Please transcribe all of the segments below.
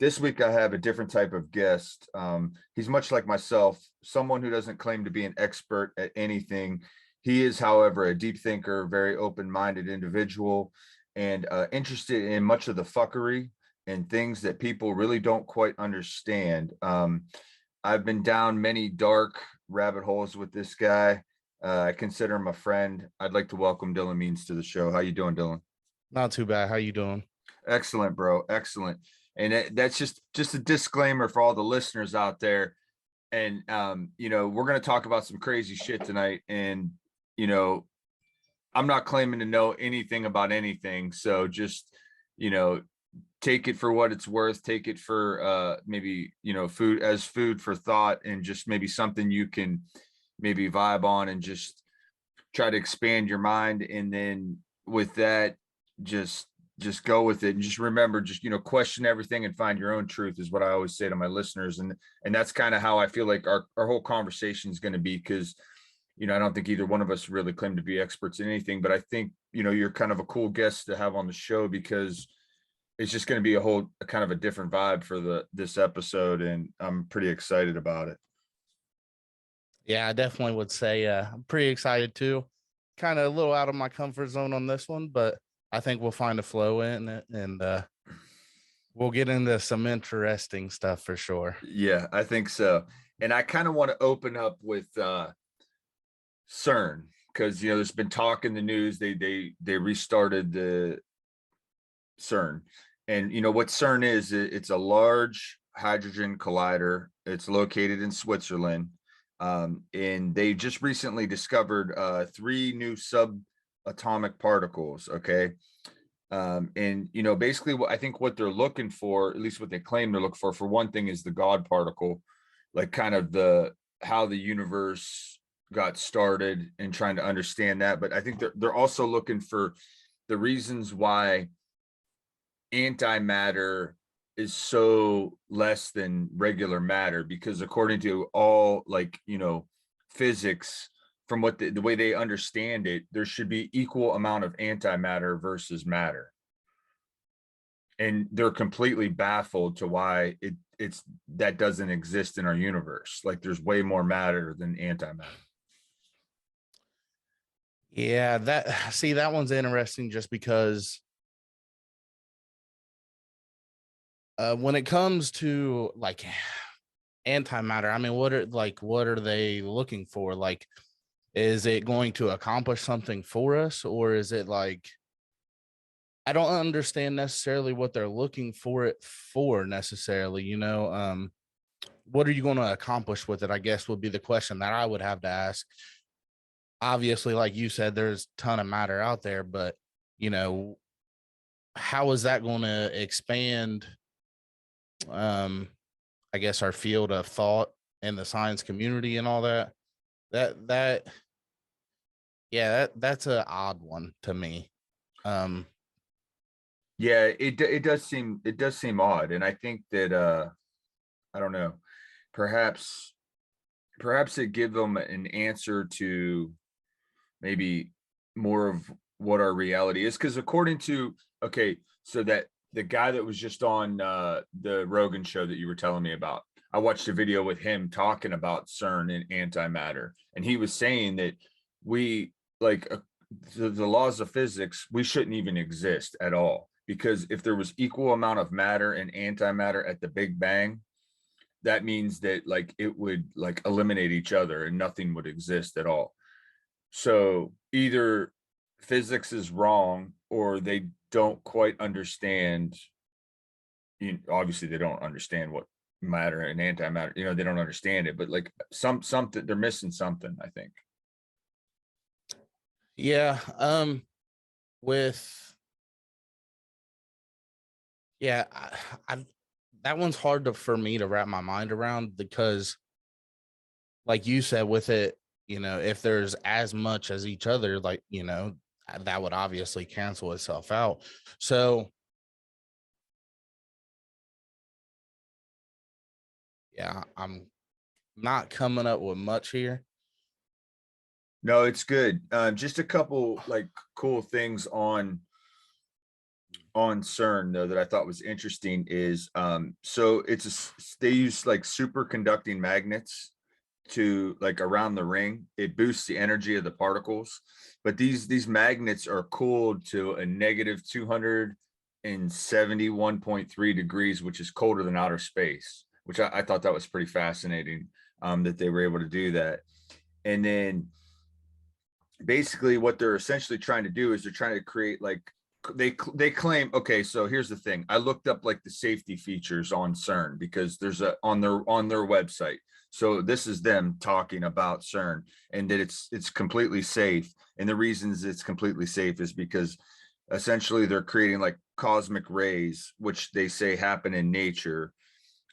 This week I have a different type of guest. He's much like myself, someone who doesn't claim to be an expert at anything. He is, however, a deep thinker, very open-minded individual, and interested in much of the fuckery and things that people really don't quite understand. I've been down many dark rabbit holes with this guy. I consider him a friend. I'd like to welcome Dillon Means to the show. How you doing, Dillon? Not too bad. How you doing? Excellent, bro. Excellent. And that's just a disclaimer for all the listeners out there. And we're going to talk about some crazy shit tonight. And you know, I'm not claiming to know anything about anything. So just, you know, take it for what it's worth. Take it for maybe, food for thought, and just maybe something you can maybe vibe on and just try to expand your mind. And then with that, just go with it, and just remember, just question everything and find your own truth, is what I always say to my listeners. And that's kind of how I feel like our whole conversation is going to be, because I don't think either one of us really claim to be experts in anything, but I think you're kind of a cool guest to have on the show, because it's just going to be a kind of a different vibe for this episode, and I'm pretty excited about it. Yeah, I definitely would say I'm pretty excited too. Kind of a little out of my comfort zone on this one, but I think we'll find a flow in it, and we'll get into some interesting stuff for sure. Yeah, I think so. And I kind of want to open up with Cern, because there's been talk in the news. They restarted the Cern, and what Cern is, it's a large hydrogen collider. It's located in Switzerland, and they just recently discovered three new subatomic particles. Okay. And basically what I think what they're looking for, at least what they claim they're looking for one thing, is the God particle, like kind of how the universe got started, and trying to understand that. But I think they're also looking for the reasons why antimatter is so less than regular matter, because according to all, like, physics, from what the way they understand it, there should be equal amount of antimatter versus matter. And they're completely baffled to why it's that doesn't exist in our universe. Like, there's way more matter than antimatter. Yeah, that one's interesting, just because when it comes to like antimatter, I mean, what are they looking for? Like, is it going to accomplish something for us, or is it like, I don't understand necessarily what they're looking for it for necessarily, what are you going to accomplish with it, I guess, would be the question that I would have to ask. Obviously, like you said, there's a ton of matter out there, but how is that going to expand, I guess, our field of thought and the science community and all that? That's an odd one to me. Yeah, it does seem odd. And I think that I don't know, perhaps it give them an answer to maybe more of what our reality is. Because according to, okay, so that the guy that was just on the Rogan show that you were telling me about, I watched a video with him talking about CERN and antimatter, and he was saying that we, like, the laws of physics, we shouldn't even exist at all, because if there was equal amount of matter and antimatter at the Big Bang, that means that, like, it would, like, eliminate each other and nothing would exist at all. So either physics is wrong, or they don't quite understand. Obviously they don't understand what matter and antimatter, they don't understand it, but like something, they're missing something, I think. Yeah. With yeah, I that one's hard for me to wrap my mind around, because, like you said, with it, if there's as much as each other, like, that would obviously cancel itself out. So yeah, I'm not coming up with much here. No, it's good. Just a couple like cool things on on CERN though that I thought was interesting is so they use like superconducting magnets to like around the ring. It boosts the energy of the particles, but these magnets are cooled to a negative 271.3 degrees, which is colder than outer space, which I thought that was pretty fascinating, that they were able to do that. And then basically what they're essentially trying to do is they're trying to create like they claim, okay, so here's the thing. I looked up like the safety features on CERN because there's a on their website. So this is them talking about CERN and that it's completely safe. And the reasons it's completely safe is because essentially they're creating like cosmic rays, which they say happen in nature,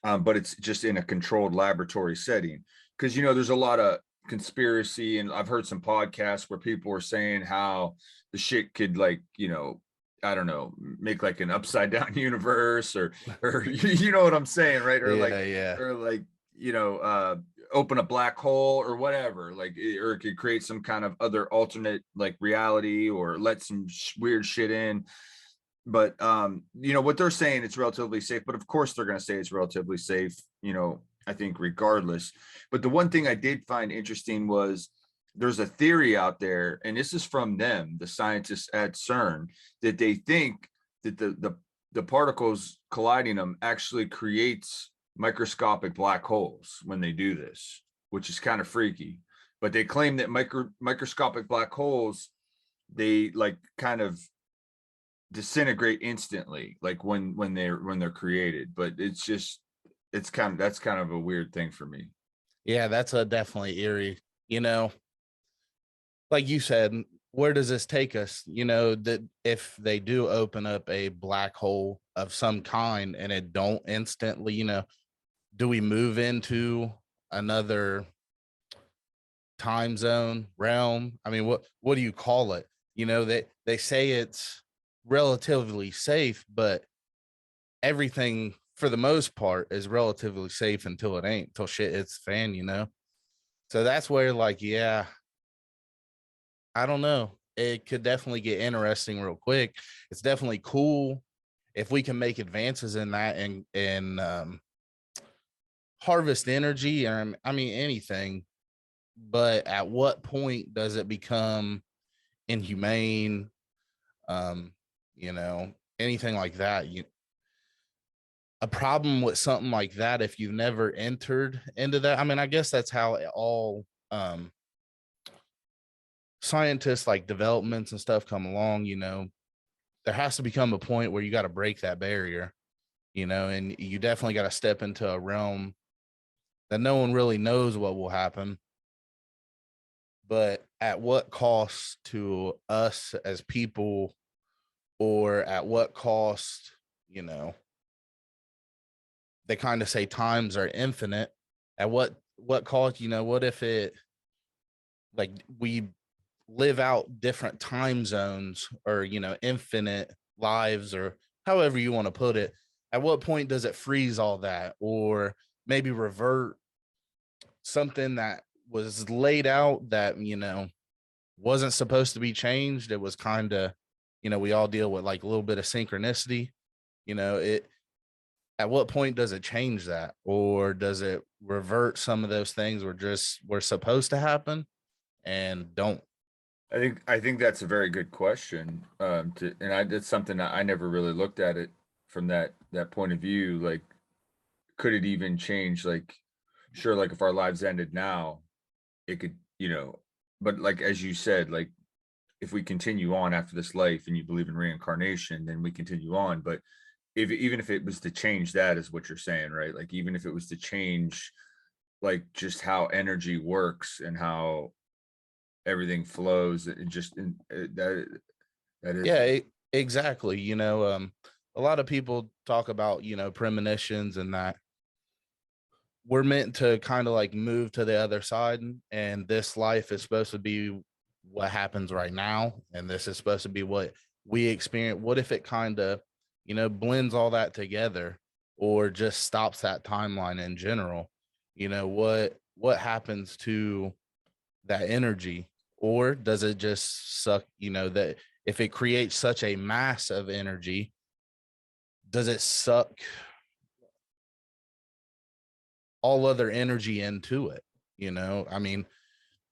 but it's just in a controlled laboratory setting. Because there's a lot of conspiracy, and I've heard some podcasts where people are saying how the shit could like, I don't know, make like an upside down universe, or you know what I'm saying, right? Yeah, yeah. Or like, you know, uh open a black hole or whatever, like or it could create some kind of other alternate like reality or let some weird shit in. But what they're saying, it's relatively safe, but of course they're going to say it's relatively safe, I think regardless. But the one thing I did find interesting was there's a theory out there, and this is from them, the scientists at CERN, that they think that the particles colliding them actually creates microscopic black holes when they do this, which is kind of freaky. But they claim that microscopic black holes, they like kind of disintegrate instantly, like when they're created. But that's kind of a weird thing for me. Yeah, that's a definitely eerie. You know, like you said, where does this take us? That if they do open up a black hole of some kind and it don't instantly, do we move into another time zone, realm? I mean, what do you call it? They say it's relatively safe, but everything for the most part is relatively safe until it ain't, till shit hits the fan. So that's where, like, yeah, I don't know. It could definitely get interesting real quick. It's definitely cool if we can make advances in that and harvest energy, and I mean anything. But at what point does it become inhumane? Um, anything like that. A problem with something like that if you've never entered into that. I mean, I guess that's how all scientists like developments and stuff come along. There has to become a point where you got to break that barrier, and you definitely got to step into a realm that no one really knows what will happen. But at what cost to us as people, or at what cost, they kind of say times are infinite. At what cost, what if it, like, we live out different time zones, or infinite lives, or however you want to put it? At what point does it freeze all that, or maybe revert something that was laid out that wasn't supposed to be changed? It was kind of, we all deal with like a little bit of synchronicity. It At what point does it change that, or does it revert some of those things were supposed to happen and don't? I think that's a very good question. And that's something that I never really looked at it from that point of view. Like, could it even change? Like, sure, like if our lives ended now, it could, but like as you said, like if we continue on after this life and you believe in reincarnation, then we continue on. But if even if it was to change that, is what you're saying, right? Like even if it was to change like just how energy works and how everything flows, it just that is. Yeah, exactly. A lot of people talk about, premonitions, and that we're meant to kind of like move to the other side, and this life is supposed to be what happens right now, and this is supposed to be what we experience. What if it kind of, blends all that together, or just stops that timeline in general? What happens to that energy? Or does it just suck, that if it creates such a mass of energy, does it suck all other energy into it? I mean,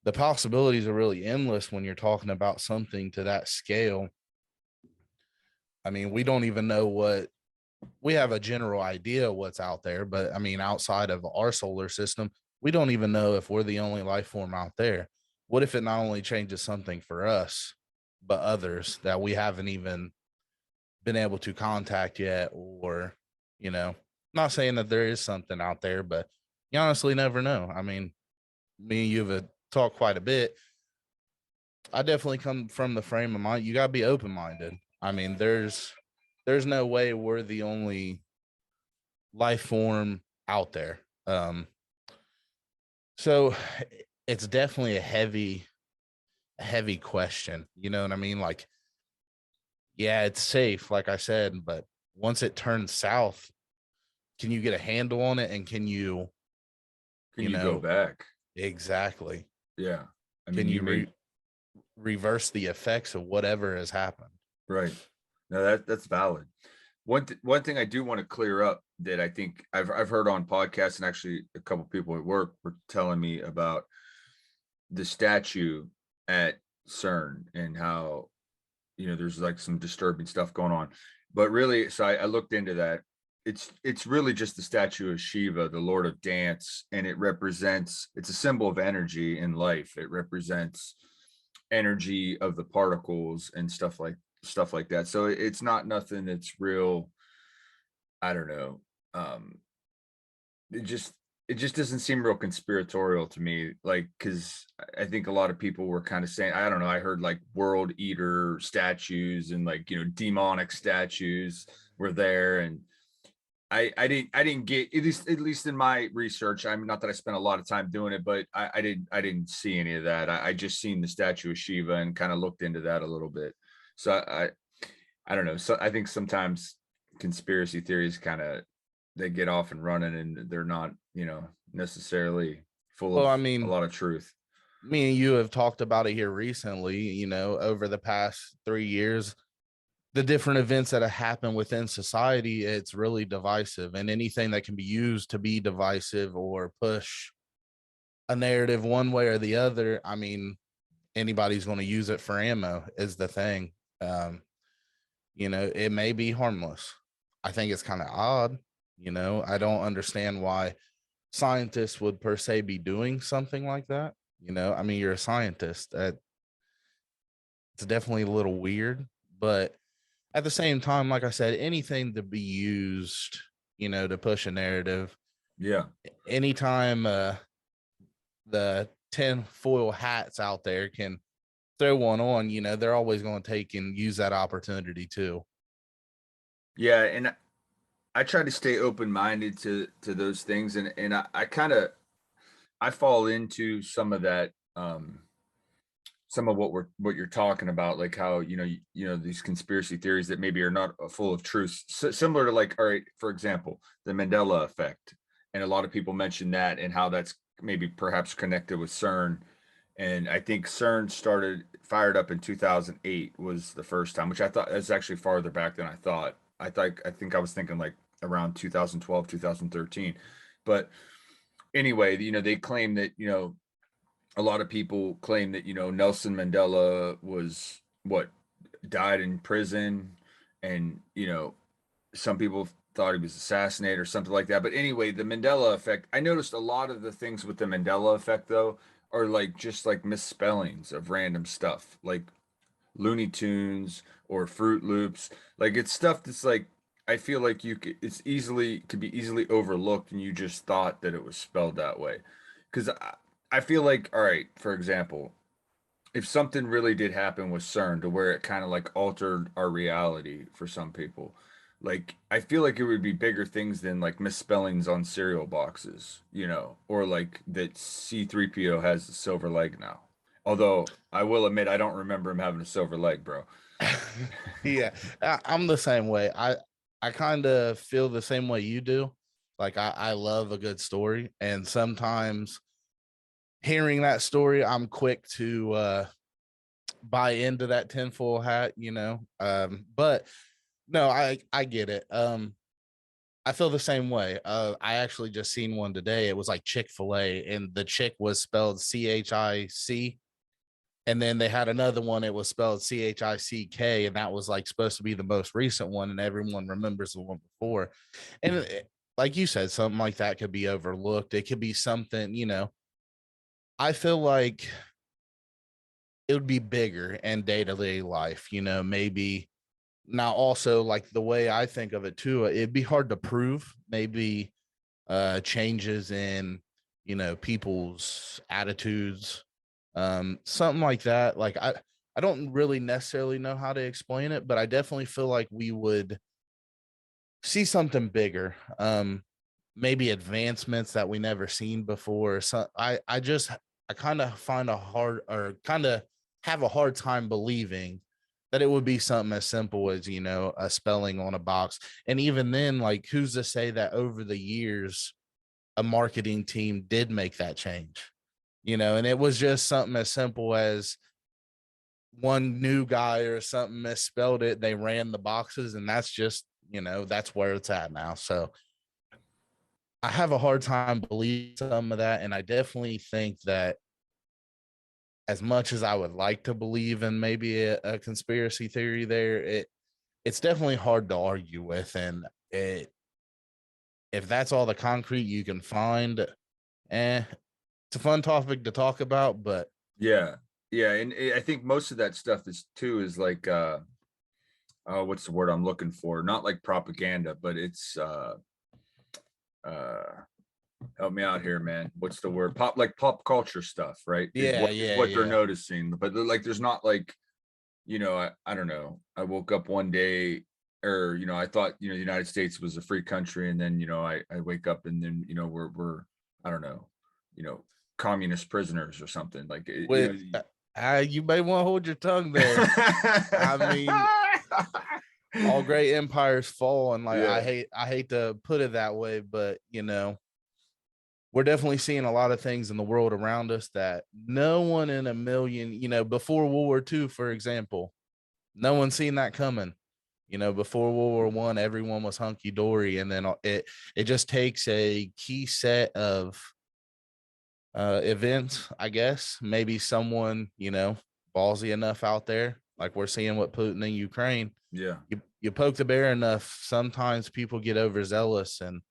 the possibilities are really endless when you're talking about something to that scale. I mean, we don't even know what we have a general idea what's out there, but I mean, outside of our solar system, we don't even know if we're the only life form out there. What if it not only changes something for us, but others that we haven't even been able to contact yet? Or, not saying that there is something out there, but you honestly never know. I mean, me and you have talked quite a bit. I definitely come from the frame of mind. You got to be open minded. I mean, there's no way we're the only life form out there. So it's definitely a heavy question. You know what I mean? Like, yeah, it's safe, like I said, but once it turns south, can you get a handle on it? And can you, Can you you go know, back? exactly. Yeah. I Can mean, you you may, reverse the effects of whatever has happened? right. No, that's valid. One thing I do want to clear up that I think I've heard on podcasts, and actually a couple people at work were telling me about the statue at CERN and how, there's like some disturbing stuff going on. But really, so I looked into that. It's really just the statue of Shiva, the Lord of Dance, and it's a symbol of energy in life. It represents energy of the particles and stuff like that. So it's not nothing that's real. I don't know. Um, it just it just doesn't seem real conspiratorial to me, like, because I think a lot of people were kind of saying, I don't know, I heard like world eater statues and like, demonic statues were there. And I didn't get, at least in my research. I'm not that I spent a lot of time doing it, but I didn't see any of that. I just seen the statue of Shiva and kind of looked into that a little bit. So I don't know. So I think sometimes conspiracy theories kind of, they get off and running, and they're not, necessarily full Well, of I a mean, lot of truth. me and you have talked about it here recently, over the past 3 years, the different events that have happened within society. It's really divisive, and anything that can be used to be divisive or push a narrative one way or the other, I mean, anybody's going to use it for ammo is the thing. Um, it may be harmless. I think it's kind of odd. I don't understand why scientists would per se be doing something like that. I mean, you're a scientist. It's definitely a little weird, but at the same time, like I said, anything to be used, to push a narrative. Yeah. Anytime the 10 foil hats out there can throw one on, they're always going to take and use that opportunity too. Yeah. And I try to stay open-minded to those things. And I kind of, I fall into some of that, some of what you're talking about, like how, these conspiracy theories that maybe are not full of truth, similar to, like, all right, for example, the Mandela effect. And a lot of people mention that, and how that's maybe perhaps connected with CERN. And I think CERN fired up in 2008 was the first time, which I thought is actually farther back than I thought. I think I was thinking like around 2012, 2013. But anyway, they claim that, a lot of people claim that, Nelson Mandela was what, died in prison. And, some people thought he was assassinated or something like that. But anyway, the Mandela effect, I noticed a lot of the things with the Mandela effect, though, are like just like misspellings of random stuff, like Looney Tunes or Fruit Loops. Like, it's stuff that's like, I feel like could be easily overlooked, and you just thought that it was spelled that way. Because I feel like, all right, for example, if something really did happen with CERN to where it kind of like altered our reality for some people, like, I feel like it would be bigger things than like misspellings on cereal boxes, or like that C3PO has a silver leg now. Although I will admit, I don't remember him having a silver leg, bro. Yeah, I'm the same way. I kind of feel the same way you do. Like I love a good story, and sometimes hearing that story, I'm quick to buy into that tinfoil hat. But No, I get it. I feel the same way. I actually just seen one today. It was like Chick-fil-A, and the chick was spelled CHIC. And then they had another one, it was spelled CHICK, and that was like supposed to be the most recent one, and everyone remembers the one before. And like you said, something like that could be overlooked. It could be something, I feel like it would be in day-to-day life, maybe. Now also, like, the way I think of it too, it'd be hard to prove. Maybe changes in, people's attitudes, something like that. Like, I don't really necessarily know how to explain it, but I definitely feel like we would see something bigger. Maybe advancements that we never seen before. So I kind of find a hard, or kind of have a hard time believing that it would be something as simple as, a spelling on a box. And even then, like, who's to say that over the years a marketing team did make that change? And it was just something as simple as one new guy or something misspelled it, they ran the boxes, and that's just, that's where it's at now. So I have a hard time believing some of that. And I definitely think that, as much as I would like to believe in maybe a conspiracy theory there, it's definitely hard to argue with. And if that's all the concrete you can find, it's a fun topic to talk about. But Yeah. Yeah, and I think most of that stuff is like, what's the word I'm looking for? Not like propaganda, but it's, uh help me out here, man. What's the word? Pop culture stuff, right? Is yeah, yeah, what they're yeah. noticing. But like there's not like, I don't know. I woke up one day, or I thought, the United States was a free country, and then, I wake up and then, we're I don't know, you know, communist prisoners or something. Like With you may want to hold your tongue there. I mean, all great empires fall, and like, Yeah. I hate to put it that way, but we're definitely seeing a lot of things in the world around us that no one in a million, before World War II, for example, no one seen that coming. Before World War One, everyone was hunky dory, and then it just takes a key set of events, I guess. Maybe someone, ballsy enough out there, like we're seeing with Putin in Ukraine. Yeah. You poke the bear enough, sometimes people get overzealous, and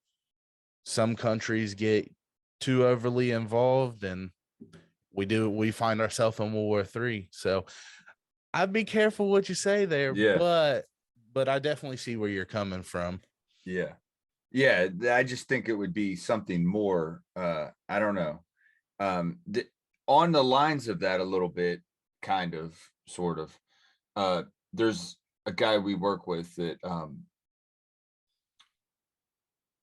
some countries get too overly involved, and we find ourselves in World War III. So I'd be careful what you say there, Yeah. but I definitely see where you're coming from. Yeah. Yeah. I just think it would be something more. I don't know. On the lines of that a little bit, kind of, sort of. Uh, there's a guy we work with that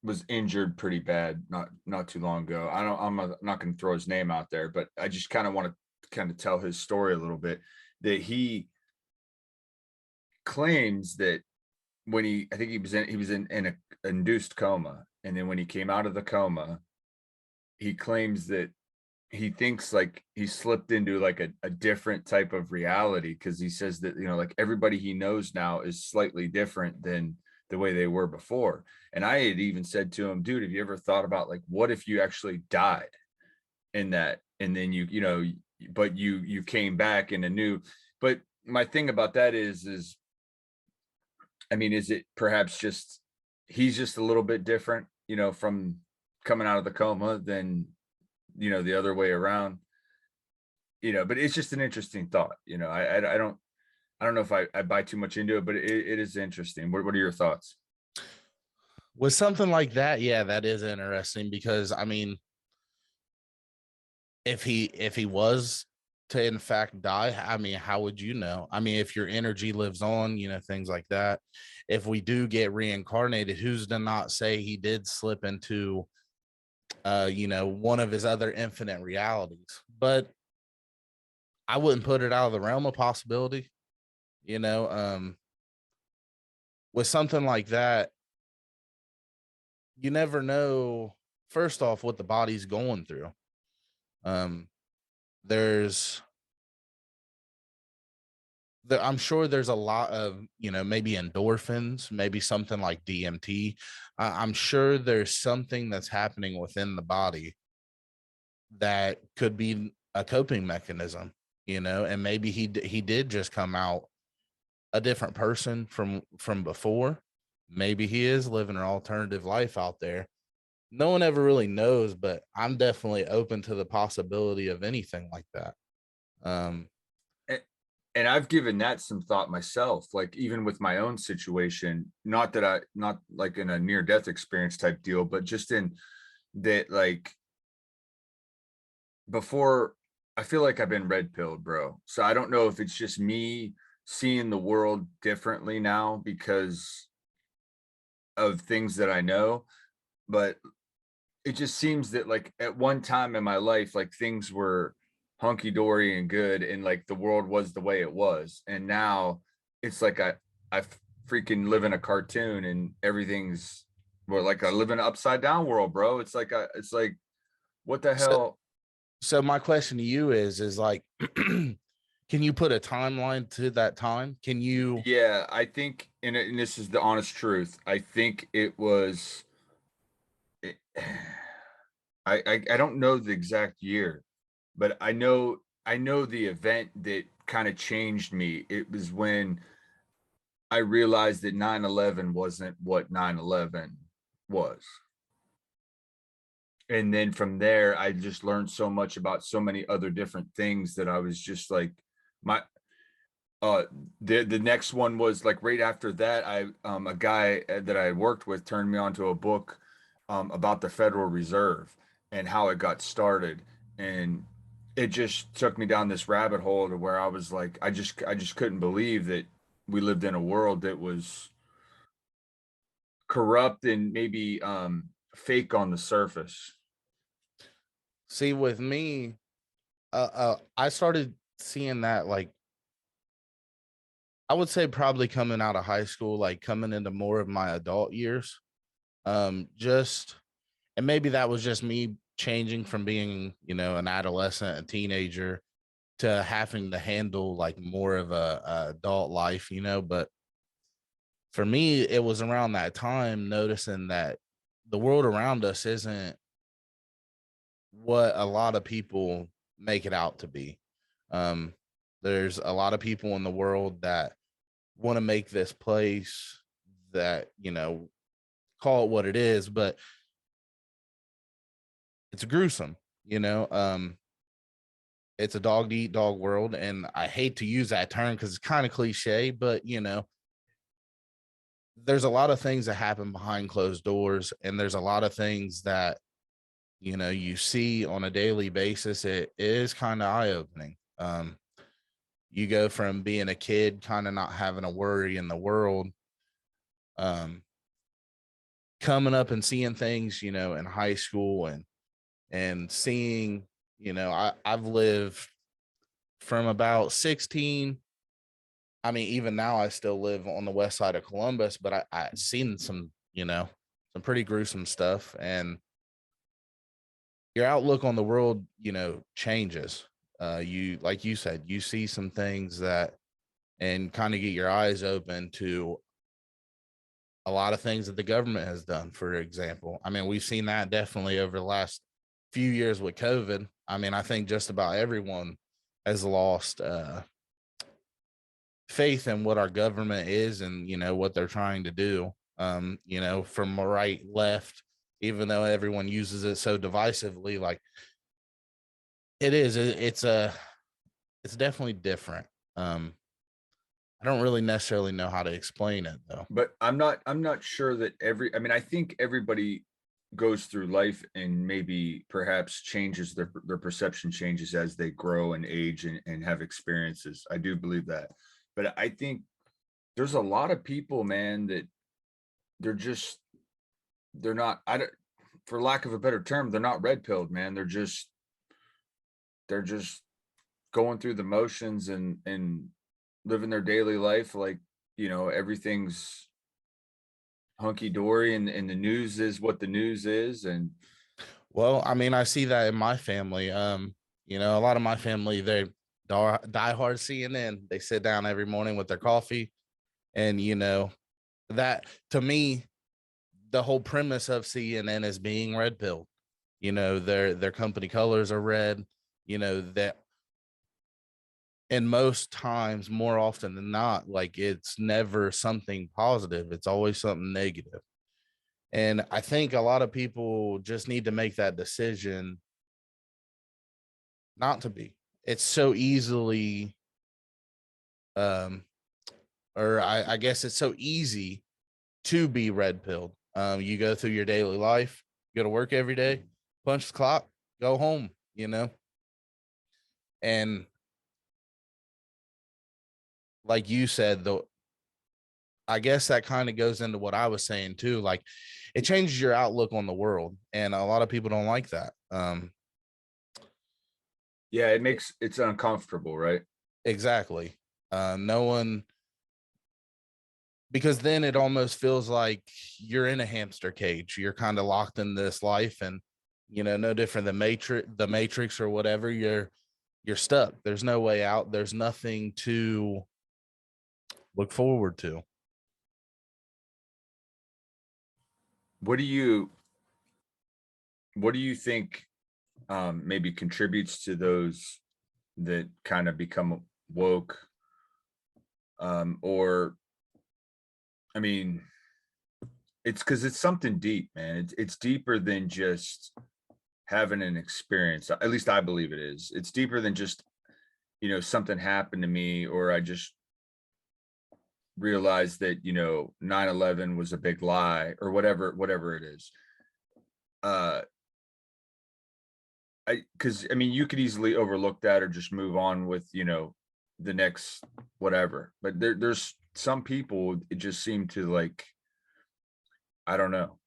was injured pretty bad not too long ago. I'm not going to throw his name out there, but I just kind of want to kind of tell his story a little bit. That he claims that when I think he was in a induced coma, and then when he came out of the coma, he claims that he thinks like he slipped into like a different type of reality, because he says that, like, everybody he knows now is slightly different than the way they were before. And I had even said to him, dude, have you ever thought about, like, what if you actually died in that, and then but you came back in a new. But my thing about that is I mean, is it perhaps just he's just a little bit different, from coming out of the coma than, the other way around, but it's just an interesting thought. I don't know if I buy too much into it, but it is interesting. What are your thoughts? With something like that, yeah, that is interesting, because I mean, if he was to in fact die, I mean, how would you know? I mean, if your energy lives on, things like that. If we do get reincarnated, who's to not say he did slip into one of his other infinite realities? But I wouldn't put it out of the realm of possibility, you know. With something like that, you never know, first off, what the body's going through. Um, there's I'm sure there's a lot of, maybe endorphins, maybe something like DMT. I'm sure there's something that's happening within the body that could be a coping mechanism, and maybe he did just come out a different person from before. Maybe he is living an alternative life out there. No one ever really knows, but I'm definitely open to the possibility of anything like that. Um, A- And I've given that some thought myself, like even with my own situation, not like in a near death experience type deal, but just in that, like before, I feel like I've been red pilled, bro. So I don't know if it's just me seeing the world differently now because of things that I know, but it just seems that like at one time in my life, like things were hunky dory and good, and like the world was the way it was. And now it's like I freaking live in a cartoon and everything's, well, like I live in an upside down world, bro. It's like what the so hell? so my question to you is like, can you put a timeline to that time? Can you Yeah, I think, and this is the honest truth. I think it was. It, I don't know the exact year, but I know the event that kind of changed me. It was when I realized that 9/11 wasn't what 9/11 was. And then from there, I just learned so much about so many other different things that I was just like, my uh the next one was like right after that, I a guy that I worked with turned me on to a book about the Federal Reserve and how it got started. And it just took me down this rabbit hole to where I was like, I just couldn't believe that we lived in a world that was corrupt and maybe fake on the surface. see with me? I started seeing that, like, I would say probably coming out of high school, like coming into more of my adult years. Just and maybe that was just me changing from being, an adolescent, a teenager, to having to handle like more of a adult life, but for me, it was around that time noticing that the world around us isn't what a lot of people make it out to be. Um, there's a lot of people in the world that want to make this place that, call it what it is, but it's gruesome, you know. It's a dog to eat dog world. And I hate to use that term because it's kind of cliche, but there's a lot of things that happen behind closed doors, and there's a lot of things that you see on a daily basis. It is kind of eye-opening. You go from being a kid kind of not having a worry in the world, um coming up and seeing things in high school, and seeing, I've lived from about 16. I mean, even now I still live on the west side of Columbus, but I seen some, some pretty gruesome stuff. And your outlook on the world, changes. You, like you said, you see some things that, and kind of get your eyes open to a lot of things that the government has done, for example. I mean, we've seen that definitely over the last few years with COVID. I mean, I think just about everyone has lost faith in what our government is, and what they're trying to do. From right, left, even though everyone uses it so divisively, like it is, it's definitely different. Um, I don't really necessarily know how to explain it though. But I'm not sure that I mean, I think everybody goes through life and maybe perhaps changes their perception changes as they grow and age and have experiences. I do believe that. But I think there's a lot of people, man, that they're just they're not, I don't, for lack of a better term, they're not red pilled, man. They're just going through the motions and living their daily life like, everything's hunky dory, and the news is what the news is. And Well, I mean, I see that in my family. A lot of my family, they diehard CNN. They sit down every morning with their coffee, and that, to me, the whole premise of CNN is being red pilled. Their company colors are red. That, and most times, more often than not, like, it's never something positive. It's always something negative. And I think a lot of people just need to make that decision not to be. It's so easily, um, or I guess it's so easy to be red pilled. You go through your daily life, go to work every day, punch the clock, go home, and like you said, though, I guess that kind of goes into what I was saying too. Like, it changes your outlook on the world, and a lot of people don't like that. Yeah, it's uncomfortable, right? Exactly. No one, because then it almost feels like you're in a hamster cage. You're kind of locked in this life, and no different than the Matrix or whatever. You're stuck. There's no way out. There's nothing to look forward to. What do you what do you think maybe contributes to those that kind of become woke? Or I mean, it's because it's something deep, man. It's deeper than just having an experience. At least I believe it is. It's deeper than just, something happened to me, or I just realized that, 9/11 was a big lie, or whatever it is. Uh because I mean, you could easily overlook that or just move on with, the next whatever. But there's some people, it just seem to, like, I don't know,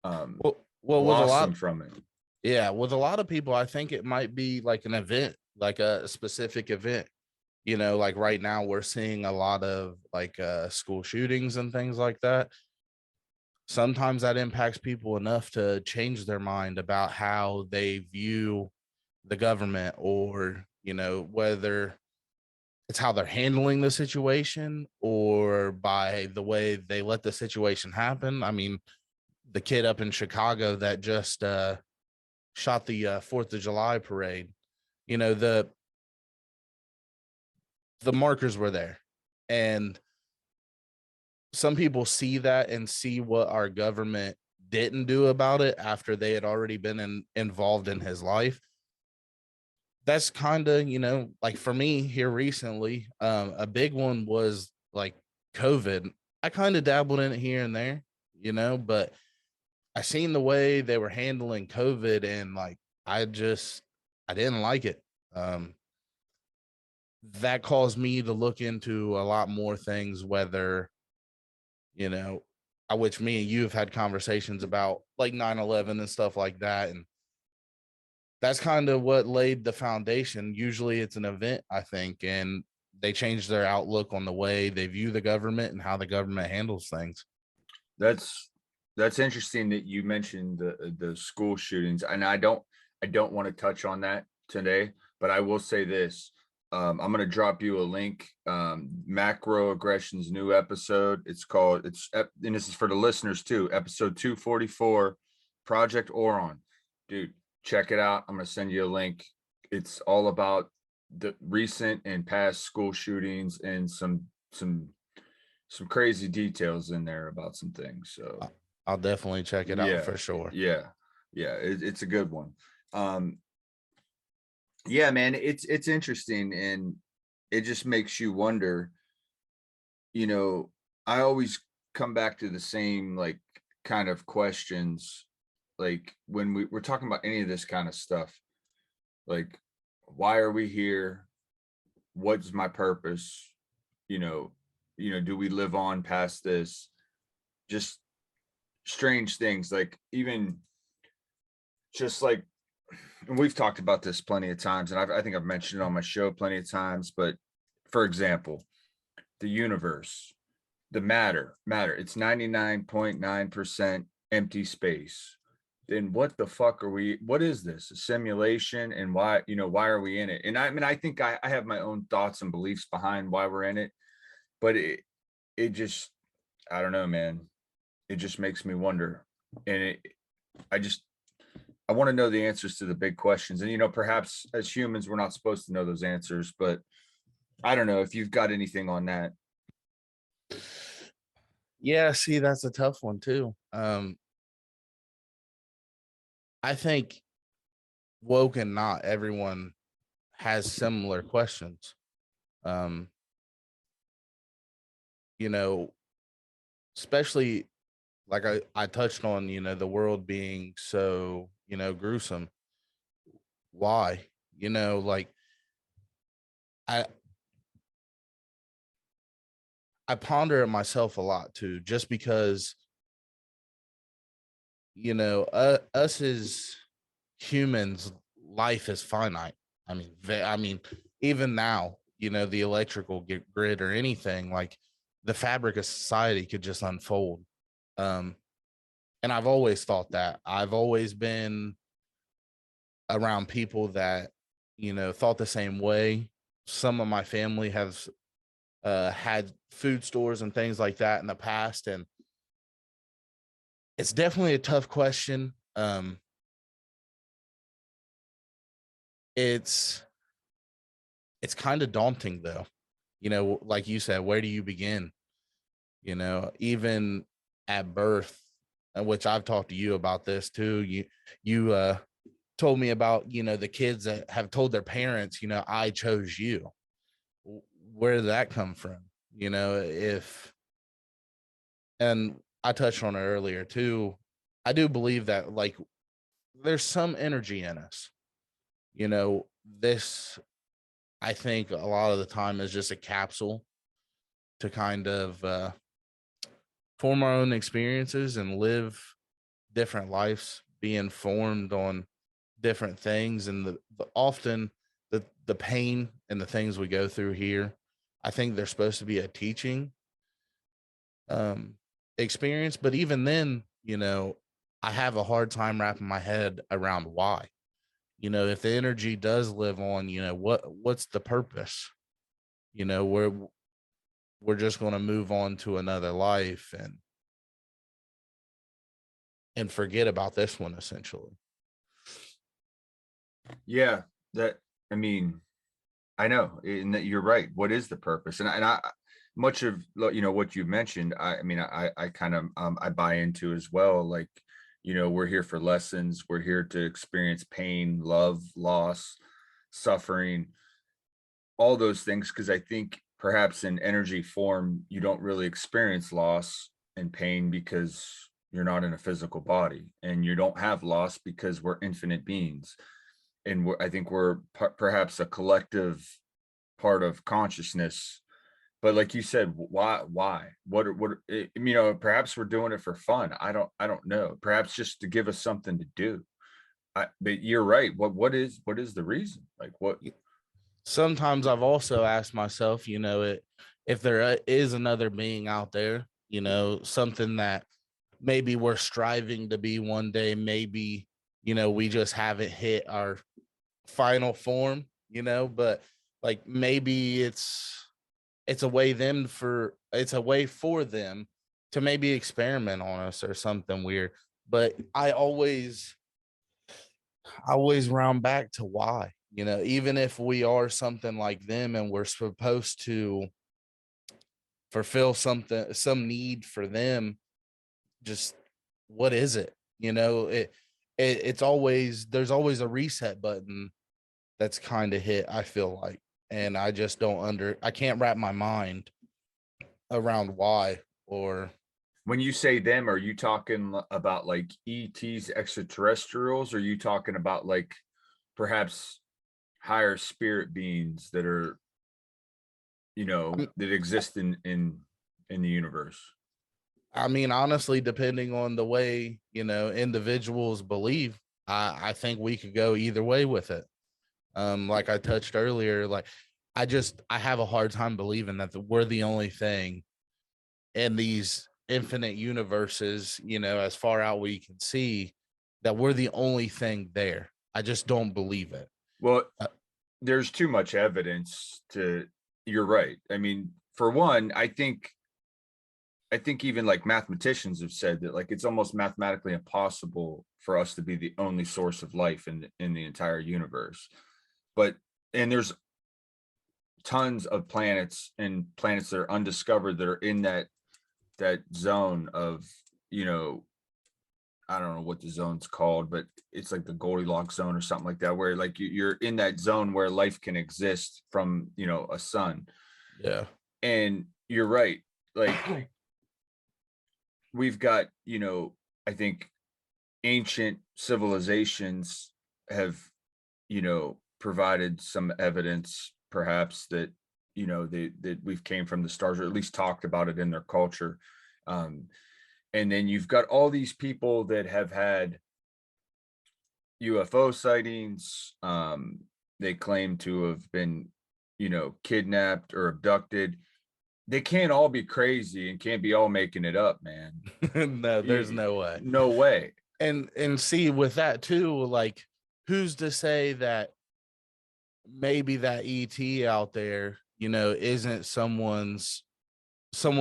um Well, with a blossom lot, from it. yeah, with a lot of people, I think it might be like an event, like a specific event. Like right now, we're seeing a lot of like school shootings and things like that. Sometimes that impacts people enough to change their mind about how they view the government, or whether it's how they're handling the situation or by the way they let the situation happen. I mean, the kid up in Chicago that just shot the 4th of July parade, you know, the markers were there. And some people see that and see what our government didn't do about it after they had already been involved in his life. That's kind of, like for me here recently, a big one was like COVID. I kind of dabbled in it here and there, but I seen the way they were handling COVID, and like I didn't like it. Um, that caused me to look into a lot more things, whether, you know, which me and you have had conversations about like 9/11 and stuff like that. And that's kind of what laid the foundation. Usually it's an event, I think, and they changed their outlook on the way they view the government and how the government handles things. That's that's interesting that you mentioned the school shootings, and I don't want to touch on that today, but I will say this. I'm going to drop you a link. Macro Aggression's new episode. And this is for the listeners too. Episode 244, Project Oron. Dude, check it out. I'm going to send you a link. It's all about the recent and past school shootings, and some crazy details in there about some things. So I'll definitely check it out yeah, for sure. yeah, yeah. It's a good one. Um, yeah, man, it's interesting, and it just makes you wonder. You know, I always come back to the same, like, kind of questions, like when we're talking about any of this kind of stuff. Like, why are we here? What's my purpose? You know, do we live on past this? Just strange things, like, even just like, and we've talked about this plenty of times, and I think I've mentioned it on my show plenty of times. But for example, the universe, the matter, it's 99.9% empty space. then what the fuck are we, what is this? A simulation? And why, why are we in it? And I mean, I think I have my own thoughts and beliefs behind why we're in it, but it just, I don't know, man. It just makes me wonder. And I just, I want to know the answers to the big questions. And, perhaps as humans, we're not supposed to know those answers, but I don't know if you've got anything on that. Yeah, see, that's a tough one too. I think woke and not everyone has similar questions. Um, you know, especially like I touched on, the world being so, gruesome. Why? Like I I ponder it myself a lot too, just because, us as humans, life is finite. I mean, even now, the electrical grid or anything, like the fabric of society could just unfold. Um, and I've always thought that. I've always been around people that, thought the same way. Some of my family has had food stores and things like that in the past, and it's definitely a tough question. It's it's kind of daunting though. Like you said, where do you begin? Even at birth, which I've talked to you about this too. You told me about, the kids that have told their parents, I chose you. Where did that come from? If, and I touched on it earlier too. I do believe that, like, there's some energy in us. This, I think a lot of the time is just a capsule to kind of form our own experiences and live different lives, be informed on different things, and often the pain and the things we go through here, I think they're supposed to be a teaching um experience. But even then, I have a hard time wrapping my head around why. If the energy does live on, what's the purpose? We're just going to move on to another life and forget about this one, essentially. Yeah, that, I mean, I know, and that you're right. What is the purpose? And I much of what you mentioned, I mean, I kind of I buy into as well. Like, we're here for lessons. We're here to experience pain, love, loss, suffering, all those things. Because I think perhaps in energy form, you don't really experience loss and pain because you're not in a physical body, and you don't have loss because we're infinite beings, and I think we're perhaps a collective part of consciousness. But like you said, why, perhaps we're doing it for fun. I don't know, perhaps just to give us something to do. But you're right. What is the reason? Like, what? Sometimes I've also asked myself, if there is another being out there, something that maybe we're striving to be one day, maybe, we just haven't hit our final form, but like maybe it's a way for them to maybe experiment on us or something weird. But I always round back to why. Even if we are something like them and we're supposed to fulfill some need for them, just what is it? It's always, there's always a reset button that's kind of hit, I feel like. And I just I can't wrap my mind around why. Or When you say them, are you talking about like ETs, extraterrestrials? Or are you talking about like perhaps higher spirit beings that are, that exist in the universe? I mean, honestly, depending on the way, individuals believe, I think we could go either way with it. Like I touched earlier, like I have a hard time believing that we're the only thing in these infinite universes, as far out we can see, that we're the only thing there. I just don't believe it. Well, Uh, there's too much evidence to you're right. I mean, for one, I think even like mathematicians have said that like it's almost mathematically impossible for us to be the only source of life in the entire universe. But and there's tons of planets and planets that are undiscovered that are in that zone of, you know, I don't know what the zone's called, but it's like the Goldilocks zone or something like that, where like you're in that zone where life can exist from, you know, a sun. yeah. And you're right. Like we've got, you know, I think ancient civilizations have, you know, provided some evidence perhaps that, you know, that we've came from the stars, or at least talked about it in their culture. Um, and then you've got all these people that have had UFO sightings. They claim to have been, you know, kidnapped or abducted. They can't all be crazy and can't be all making it up, man. No, there's no way. No way. And see with that too, like who's to say that maybe that ET out there, isn't someone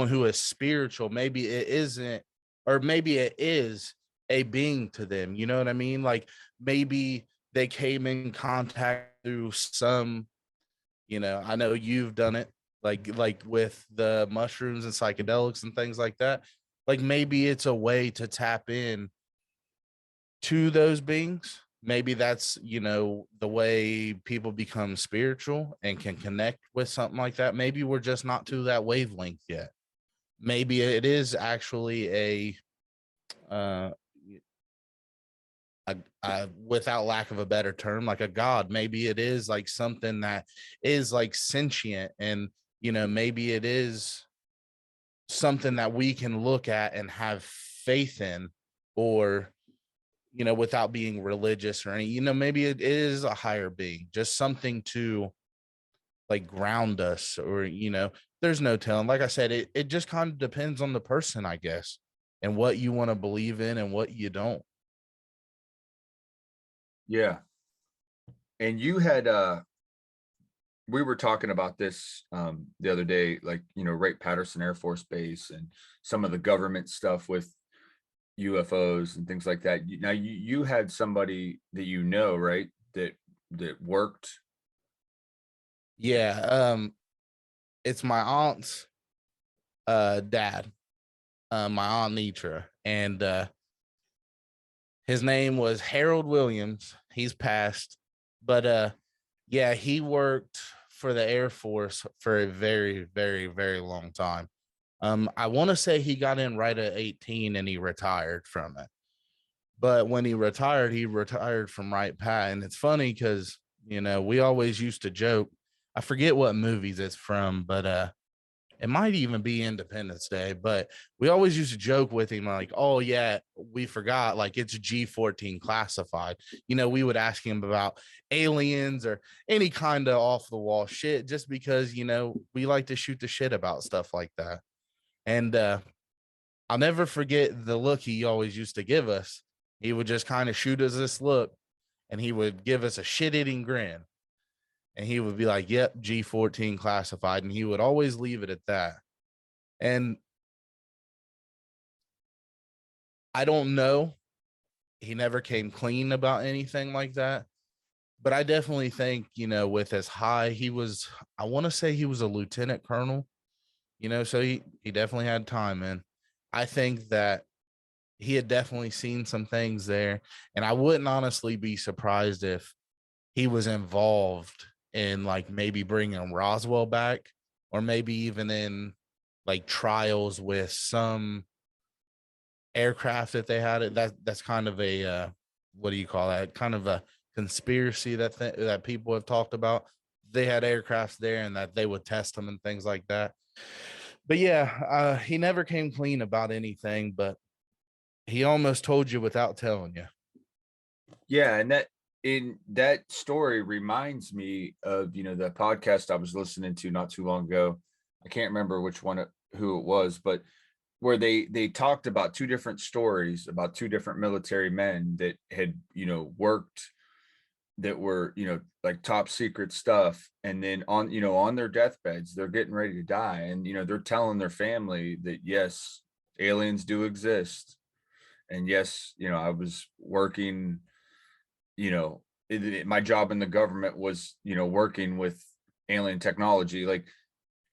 who is spiritual. Maybe it isn't, or maybe it is a being to them. You know what I mean? Like maybe they came in contact through some, I know you've done it, like with the mushrooms and psychedelics and things like that. Like maybe it's a way to tap in to those beings. Maybe that's, the way people become spiritual and can connect with something like that. Maybe we're just not to that wavelength yet. Maybe it is actually uh, without lack of a better term, like a god. Maybe it is like something that is like sentient, and maybe it is something that we can look at and have faith in, or without being religious or any, maybe it is a higher being, just something to like ground us, or there's no telling. Like I said, it just kind of depends on the person, I guess, and what you want to believe in and what you don't. Yeah. And you had we were talking about this the other day, like, you know, Wright Patterson Air Force Base and some of the government stuff with UFOs and things like that. Now you had somebody that you know, right? That worked. Yeah, it's my aunt's dad, my aunt Nitra, and his name was Harold Williams. He's passed, but yeah, he worked for the Air Force for a very, very, very long time. I want to say he got in right at 18 and he retired from it. But when he retired from Right Pat. And it's funny because, we always used to joke. I forget what movies it's from, but it might even be Independence Day, but we always used to joke with him like, oh yeah, we forgot, like it's G14 classified. We would ask him about aliens or any kind of off the wall shit, just because we like to shoot the shit about stuff like that. And I'll never forget the look he always used to give us. He would just kind of shoot us this look, and he would give us a shit-eating grin, and he would be like, yep, G14 classified, and he would always leave it at that. And I don't know. He never came clean about anything like that. But I definitely think, with his high, I want to say he was a lieutenant colonel, so he definitely had time in. I think that he had definitely seen some things there. And I wouldn't honestly be surprised if he was involved in like maybe bringing Roswell back, or maybe even in like trials with some aircraft that they had. That's kind of a what do you call that? Kind of a conspiracy that people have talked about. They had aircrafts there and that they would test them and things like that. But yeah, he never came clean about anything, but he almost told you without telling you. Yeah, and that story reminds me of, you know, the podcast I was listening to not too long ago. I can't remember which one who it was, but where they talked about two different stories about two different military men that had, worked, that were, like top secret stuff. And then on, on their deathbeds, they're getting ready to die. And, they're telling their family that yes, aliens do exist. And yes, I was working, my job in the government was, working with alien technology. Like,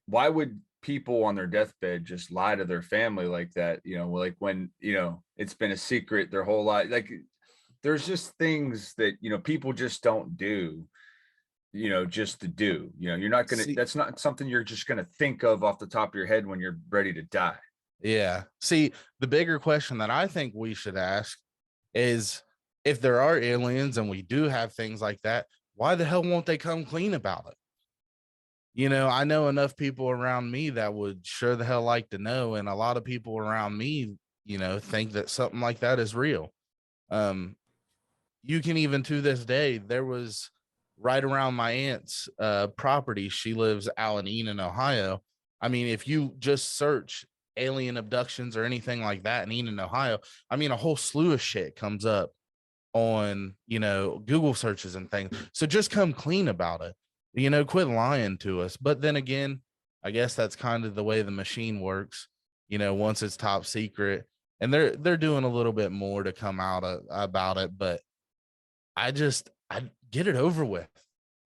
why would people on their deathbed just lie to their family like that? Like when, it's been a secret their whole life. Like, there's just things that, people just don't do, just to do. You're not gonna, See, that's not something you're just gonna think of off the top of your head when you're ready to die. yeah. See, the bigger question that I think we should ask is, if there are aliens and we do have things like that, why the hell won't they come clean about it? I know enough people around me that would sure the hell like to know. And a lot of people around me, think that something like that is real. Um, you can even to this day, there was right around my aunt's property. She lives out in Enon, Ohio. I mean, if you just search alien abductions or anything like that in Enon, Ohio, I mean, a whole slew of shit comes up on, Google searches and things. So just come clean about it, quit lying to us. But then again, I guess that's kind of the way the machine works, once it's top secret, and they're doing a little bit more to come out about it. But I get it over with.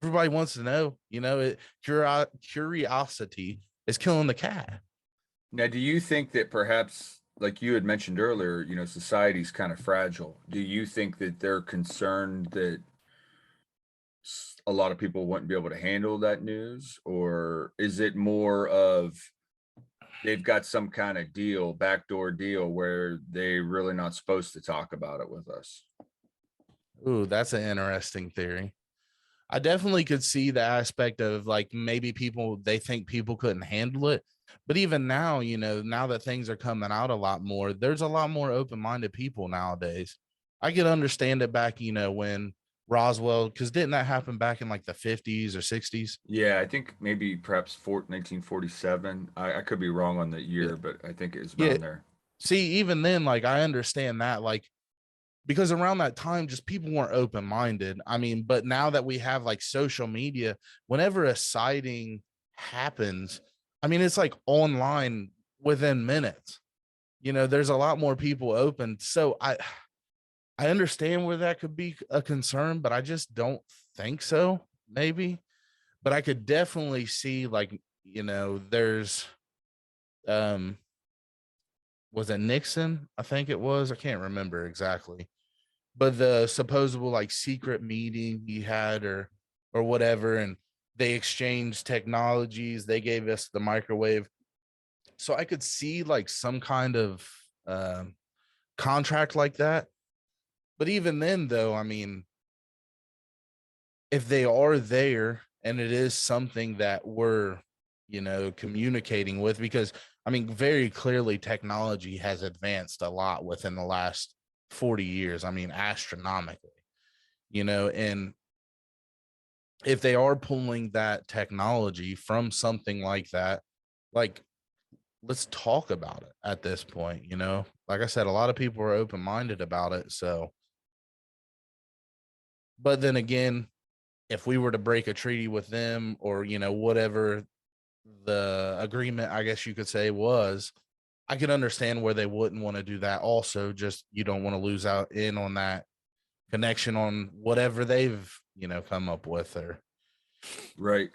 Everybody wants to know, curiosity is killing the cat. Now, do you think that perhaps, like you had mentioned earlier, society's kind of fragile? Do you think that they're concerned that a lot of people wouldn't be able to handle that news? Or is it more of they've got some kind of deal, backdoor deal, where they're really not supposed to talk about it with us? Ooh, that's an interesting theory. I definitely could see the aspect of like maybe they think people couldn't handle it. But even now, now that things are coming out a lot more, there's a lot more open minded people nowadays. I could understand it back, when Roswell, because didn't that happen back in like the 50s or 60s? Yeah, I think maybe perhaps 1947. I could be wrong on the Yeah. year, but I think it's Yeah. around there. See, even then, like I understand that, like, because around that time, just people weren't open minded. I mean, but now that we have like social media, whenever a sighting happens, I mean, it's like online within minutes. There's a lot more people open. So I understand where that could be a concern, but I just don't think so. Maybe, but I could definitely see like, there's um was it Nixon? I think it was. I can't remember exactly, but the supposable like secret meeting he had or whatever, and they exchanged technologies. They gave us the microwave, so I could see like some kind of contract like that. But even then, though, I mean, if they are there and it is something that we're communicating with, because I mean, very clearly technology has advanced a lot within the last 40 years. I mean, astronomically, and if they are pulling that technology from something like that, like, let's talk about it at this point. Like I said, a lot of people are open minded about it. So, but then again, if we were to break a treaty with them, or whatever the agreement, I guess you could say, was, I could understand where they wouldn't want to do that. Also, just you don't want to lose out in on that connection on whatever they've come up with. Or Right.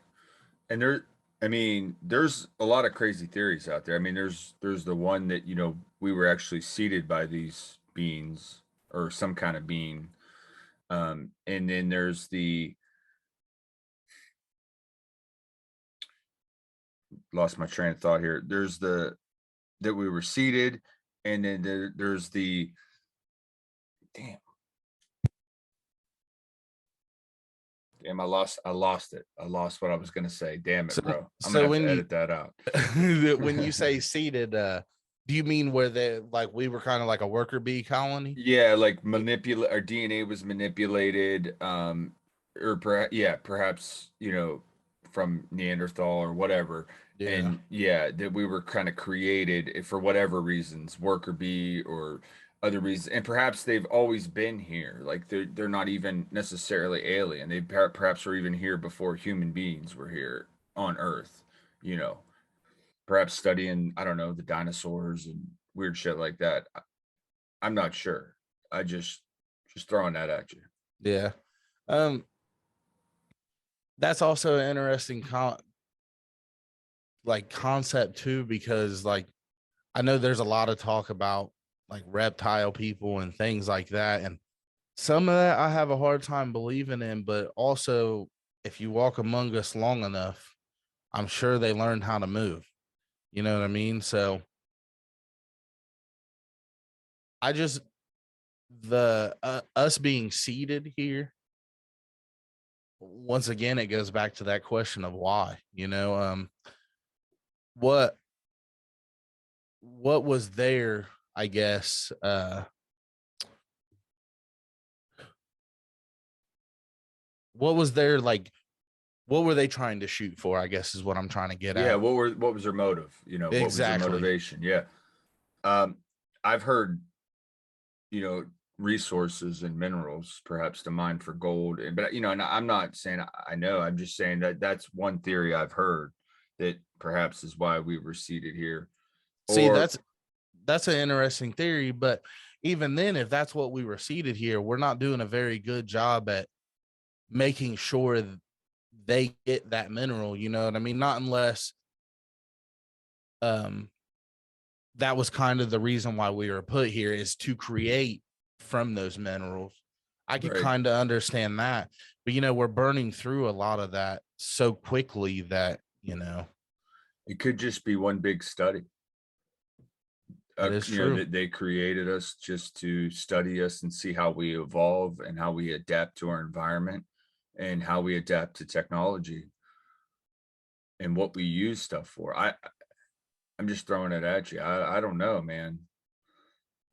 And I mean, there's a lot of crazy theories out there. I mean, there's the one that, we were actually seeded by these beings or some kind of being. And then there's the lost my train of thought here. There's the that we were seeded, and then there's the damn. Damn, I lost it. I lost what I was gonna say. Damn it, so, bro. I'm gonna so have to when you edit that out. when you say seated, do you mean where they like we were kind of like a worker bee colony? Yeah, like manipulate our DNA was manipulated, or perhaps, from Neanderthal or whatever, Yeah. And yeah, that we were kind of created for whatever reasons, worker bee or other reasons, and perhaps they've always been here. Like they're not even necessarily alien. They perhaps were even here before human beings were here on Earth. You know, perhaps studying, I don't know, the dinosaurs and weird shit like that. I'm not sure. I just throwing that at you. Yeah. Um, that's also an interesting concept too, because like I know there's a lot of talk about like reptile people and things like that. And some of that I have a hard time believing in, but also if you walk among us long enough, I'm sure they learned how to move. You know what I mean? So I just the us being seated here once again, it goes back to that question of why. What what was there? I guess what was there like? What were they trying to shoot for? I guess is what I'm trying to get Yeah, at. what was their motive? What was their Exactly. motivation? Yeah. Um, I've heard, you know, resources and minerals perhaps to mine for gold. But and I'm not saying I know, I'm just saying that that's one theory I've heard that perhaps is why we were seated here. See, Or that's an interesting theory, but even then, if that's what we were seated here, we're not doing a very good job at making sure they get that mineral. You know what I mean? Not unless um that was kind of the reason why we were put here is to create from those minerals. I could right, kind of understand that, but we're burning through a lot of that so quickly that it could just be one big study. that is true. That they created us just to study us and see how we evolve and how we adapt to our environment and how we adapt to technology and what we use stuff for. I'm just throwing it at you. I don't know, man.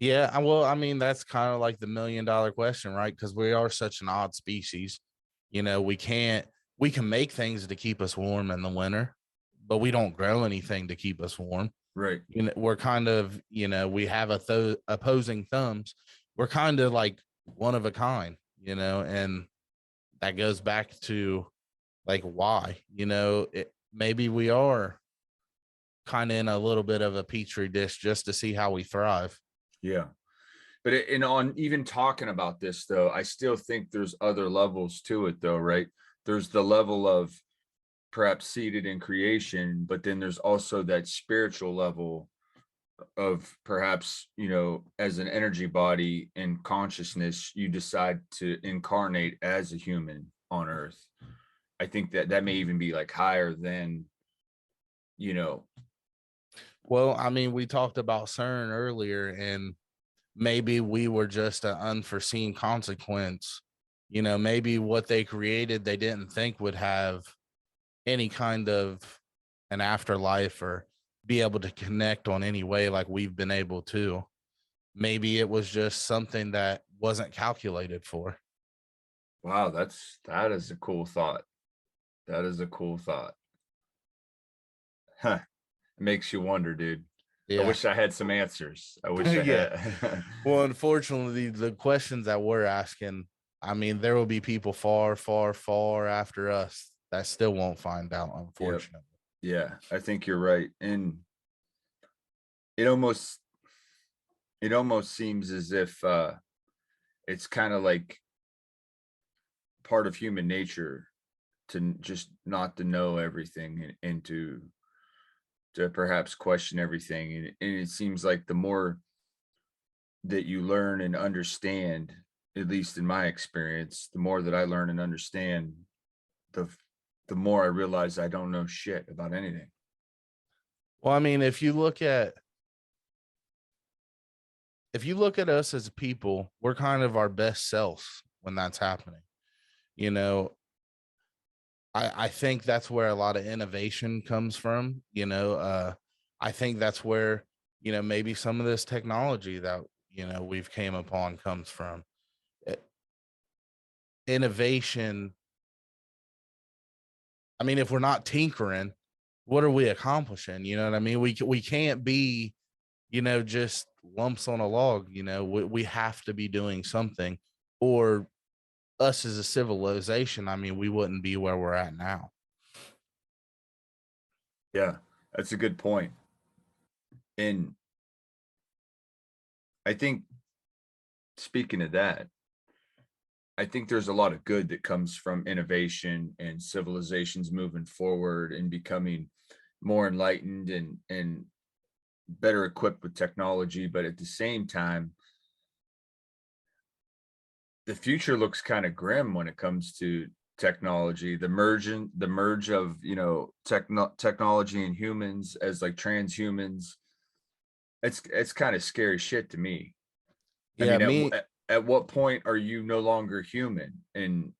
Yeah, well, I mean, that's kind of like the $1 million question, right? Because we are such an odd species. We can make things to keep us warm in the winter, but we don't grow anything to keep us warm. Right. We're kind of, we have opposing thumbs. We're kind of like one of a kind, and that goes back to like why, maybe we are kind of in a little bit of a petri dish just to see how we thrive. Yeah. But and on even talking about this though, I still think there's other levels to it though, right? There's the level of perhaps seated in creation, but then there's also that spiritual level of perhaps, as an energy body and consciousness, you decide to incarnate as a human on earth. I think that that may even be like higher than, you know, Well, I mean, we talked about Cern earlier, and maybe we were just an unforeseen consequence. Maybe what they created, they didn't think would have any kind of an afterlife or be able to connect on any way like we've been able to. Maybe it was just something that wasn't calculated for. wow, that is a cool thought. That is a cool thought. Huh. It makes you wonder, dude. I Yeah. wish I had some answers. I wish I Yeah. had. Well, unfortunately, the questions that we're asking, I mean, there will be people far, far, far after us that still won't find out, Yep. unfortunately. Yeah, I think you're right. And it almost it almost seems as if it's kind of like part of human nature to just not to know everything and to perhaps question everything. And it seems like the more that you learn and understand, at least in my experience, the more that I learn and understand, the the more I realize I don't know shit about anything. Well, I mean, if you look at us as people, we're kind of our best selves when that's happening. You know, I think that's where a lot of innovation comes from. I think that's where, maybe some of this technology that, we've came upon comes from. Eh, Innovation. I mean, if we're not tinkering, what are we accomplishing? You know what I mean? We can't be, just lumps on a log. We have to be doing something, or us as a civilization, I mean, we wouldn't be where we're at now. Yeah, that's a good point. And I think, speaking of that, I think there's a lot of good that comes from innovation and civilizations moving forward and becoming more enlightened and better equipped with technology. But at the same time, the future looks kind of grim when it comes to technology. The merge of, technology and humans as like transhumans. It's kind of scary shit to me. I Yeah, mean, me at what point are you no longer human? And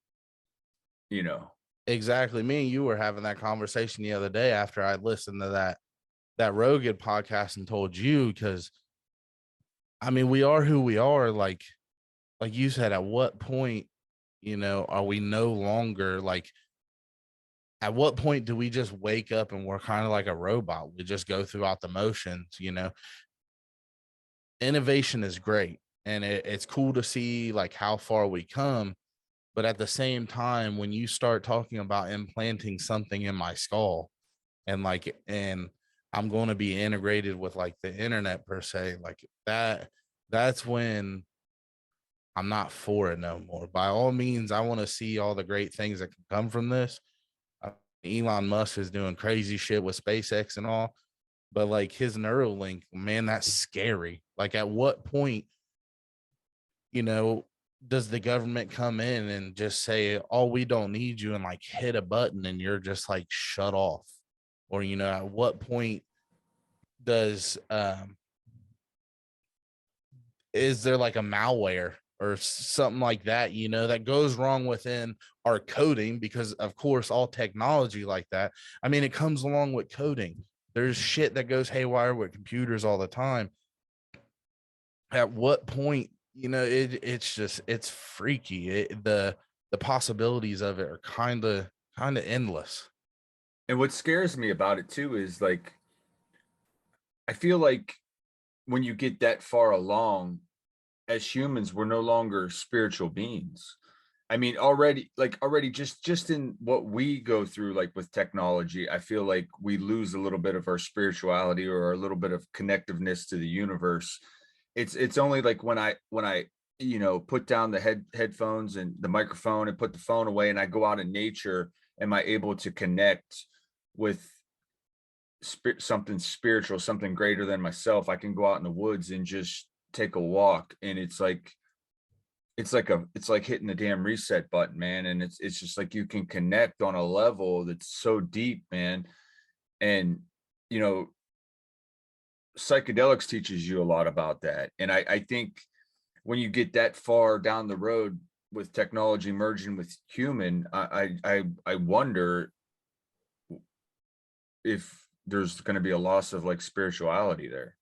you know, exactly. Me and you were having that conversation the other day after I listened to that Rogan podcast and told you, because I mean, we are who we are. Like you said, at what point, are we no longer like? At what point do we just wake up and we're kind of like a robot? We just go throughout the motions. Innovation is great, and it's cool to see like how far we come. But at the same time, when you start talking about implanting something in my skull, and I'm going to be integrated with like the internet per se, like that's when I'm not for it no more. By all means, I want to see all the great things that can come from this. Uh, Elon Musk is doing crazy shit with SpaceX and all, but like his Neuralink, man, that's scary. Like, at what point, you know, does the government come in and just say, "Oh, we don't need you," and like hit a button and you're just like shut off? Or, at what point does is there like a malware or something like that, that goes wrong within our coding? Because of course, all technology like that, I mean, it comes along with coding. There's shit that goes haywire with computers all the time. At what point, it's freaky. The possibilities of it are kind of endless. and what scares me about it too is like I feel like when you get that far along as humans, we're no longer spiritual beings. I mean, already just in what we go through, like with technology, I feel like we lose a little bit of our spirituality or a little bit of connectiveness to the universe. It's only like when I put down the headphones and the microphone and put the phone away and I go out in nature, am I able to connect with something spiritual, something greater than myself. I can go out in the woods and just take a walk, and it's like hitting the damn reset button, man. And it's just like you can connect on a level that's so deep, man. And you know, psychedelics teaches you a lot about that. And I think when you get that far down the road with technology merging with human, I wonder if there's going to be a loss of like spirituality there,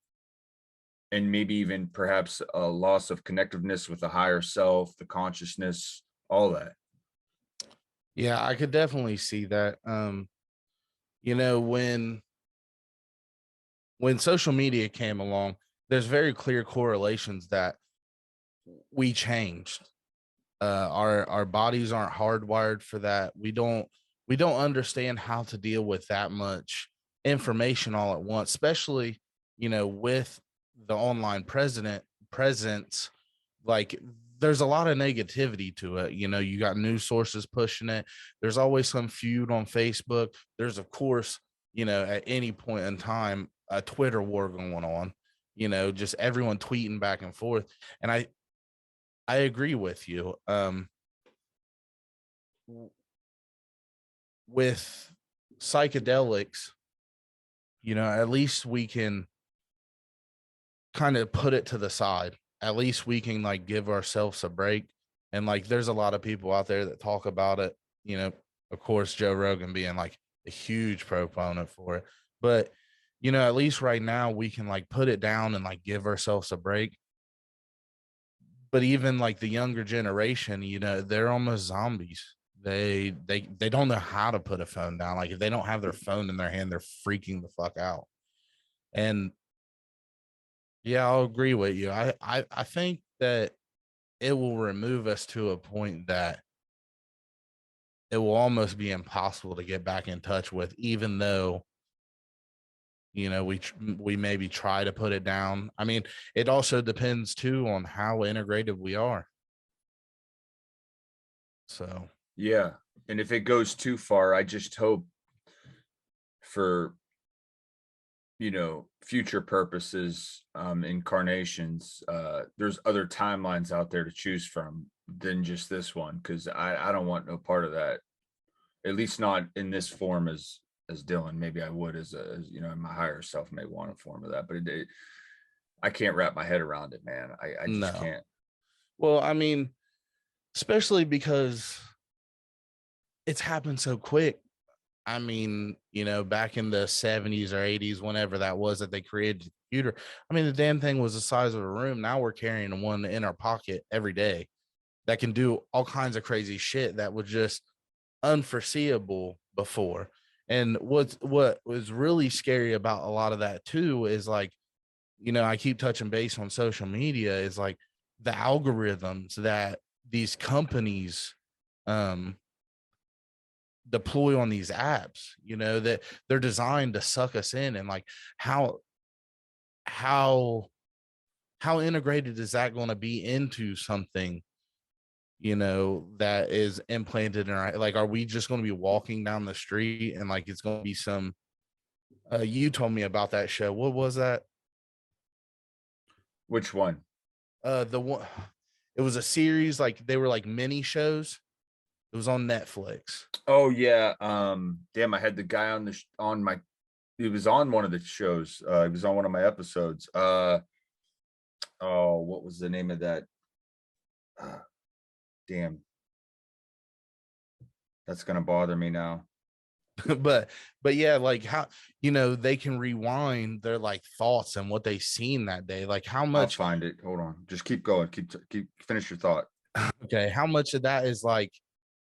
and maybe even perhaps a loss of connectiveness with the higher self, the consciousness, all that. Yeah, I could definitely see that. You know, when social media came along, there's very clear correlations that we changed. Our bodies aren't hardwired for that. We don't understand how to deal with that much information all at once, especially, with the online president presence. Like, there's a lot of negativity to it. You got news sources pushing it. There's always some feud on Facebook. There's, of course, at any point in time, a Twitter war going on, just everyone tweeting back and forth. And I agree with you. With psychedelics, at least we can kind of put it to the side. At least we can like give ourselves a break. And like, there's a lot of people out there that talk about it. Of course, Joe Rogan being like a huge proponent for it. But, at least right now we can like put it down and like give ourselves a break. But even like the younger generation, they're almost zombies. They don't know how to put a phone down. Like if they don't have their phone in their hand, they're freaking the fuck out. And yeah, I'll agree with you. I think that it will remove us to a point that it will almost be impossible to get back in touch with, even though we maybe try to put it down. I mean, it also depends too on how integrated we are. So Yeah. And if it goes too far, I just hope for, future purposes, incarnations, there's other timelines out there to choose from than just this one. Cause I don't want no part of that. At least not in this form as Dylan. Maybe I would as my higher self may want a form of that, but I can't wrap my head around it, man. I just no. can't. Well, I mean, especially because it's happened so quick. I mean, back in the 70s or 80s, whenever that was that they created the computer. I mean, the damn thing was the size of a room. Now we're carrying one in our pocket every day that can do all kinds of crazy shit that was just unforeseeable before. And what was really scary about a lot of that too is like, I keep touching base on social media is like the algorithms that these companies um deploy on these apps, that they're designed to suck us in. And like how how integrated is that going to be into something, that is implanted in our, like, are we just going to be walking down the street and like it's going to be some you told me about that show. What was that? Which one? The one, it was a series, like they were like mini shows. It was on Netflix. Oh yeah. Damn, I had the guy on my he was on one of the shows. He was on one of my episodes. Oh, what was the name of that? Uh, damn, that's gonna bother me now. but yeah, like how they can rewind their like thoughts and what they seen that day. Like how I'll much, find it. Hold on. Just keep going. Keep finish your thought. okay, how much of that is like,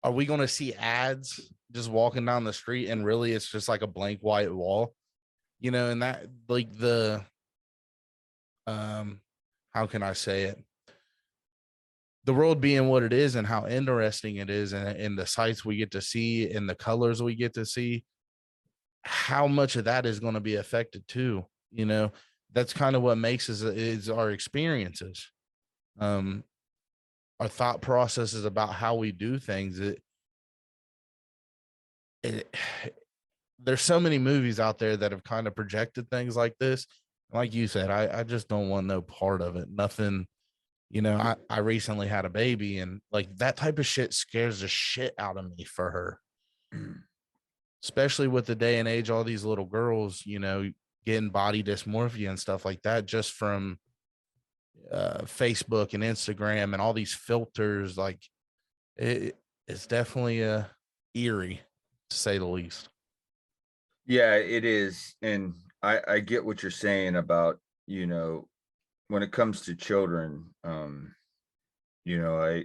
are we going to see ads just walking down the street and really it's just like a blank white wall, and that like the um how can I say it, the world being what it is and how interesting it is, and the sights we get to see and the colors we get to see, how much of that is going to be affected too. That's kind of what makes us is our experiences, um our thought processes about how we do things. It There's so many movies out there that have kind of projected things like this. Like you said, I just don't want no part of it. Nothing. I recently had a baby, and like that type of shit scares the shit out of me for her, especially with the day and age, all these little girls, getting body dysmorphia and stuff like that just from Facebook and Instagram and all these filters. Like it's definitely eerie, to say the least. Yeah, it is. And I get what you're saying about, when it comes to children, you know, I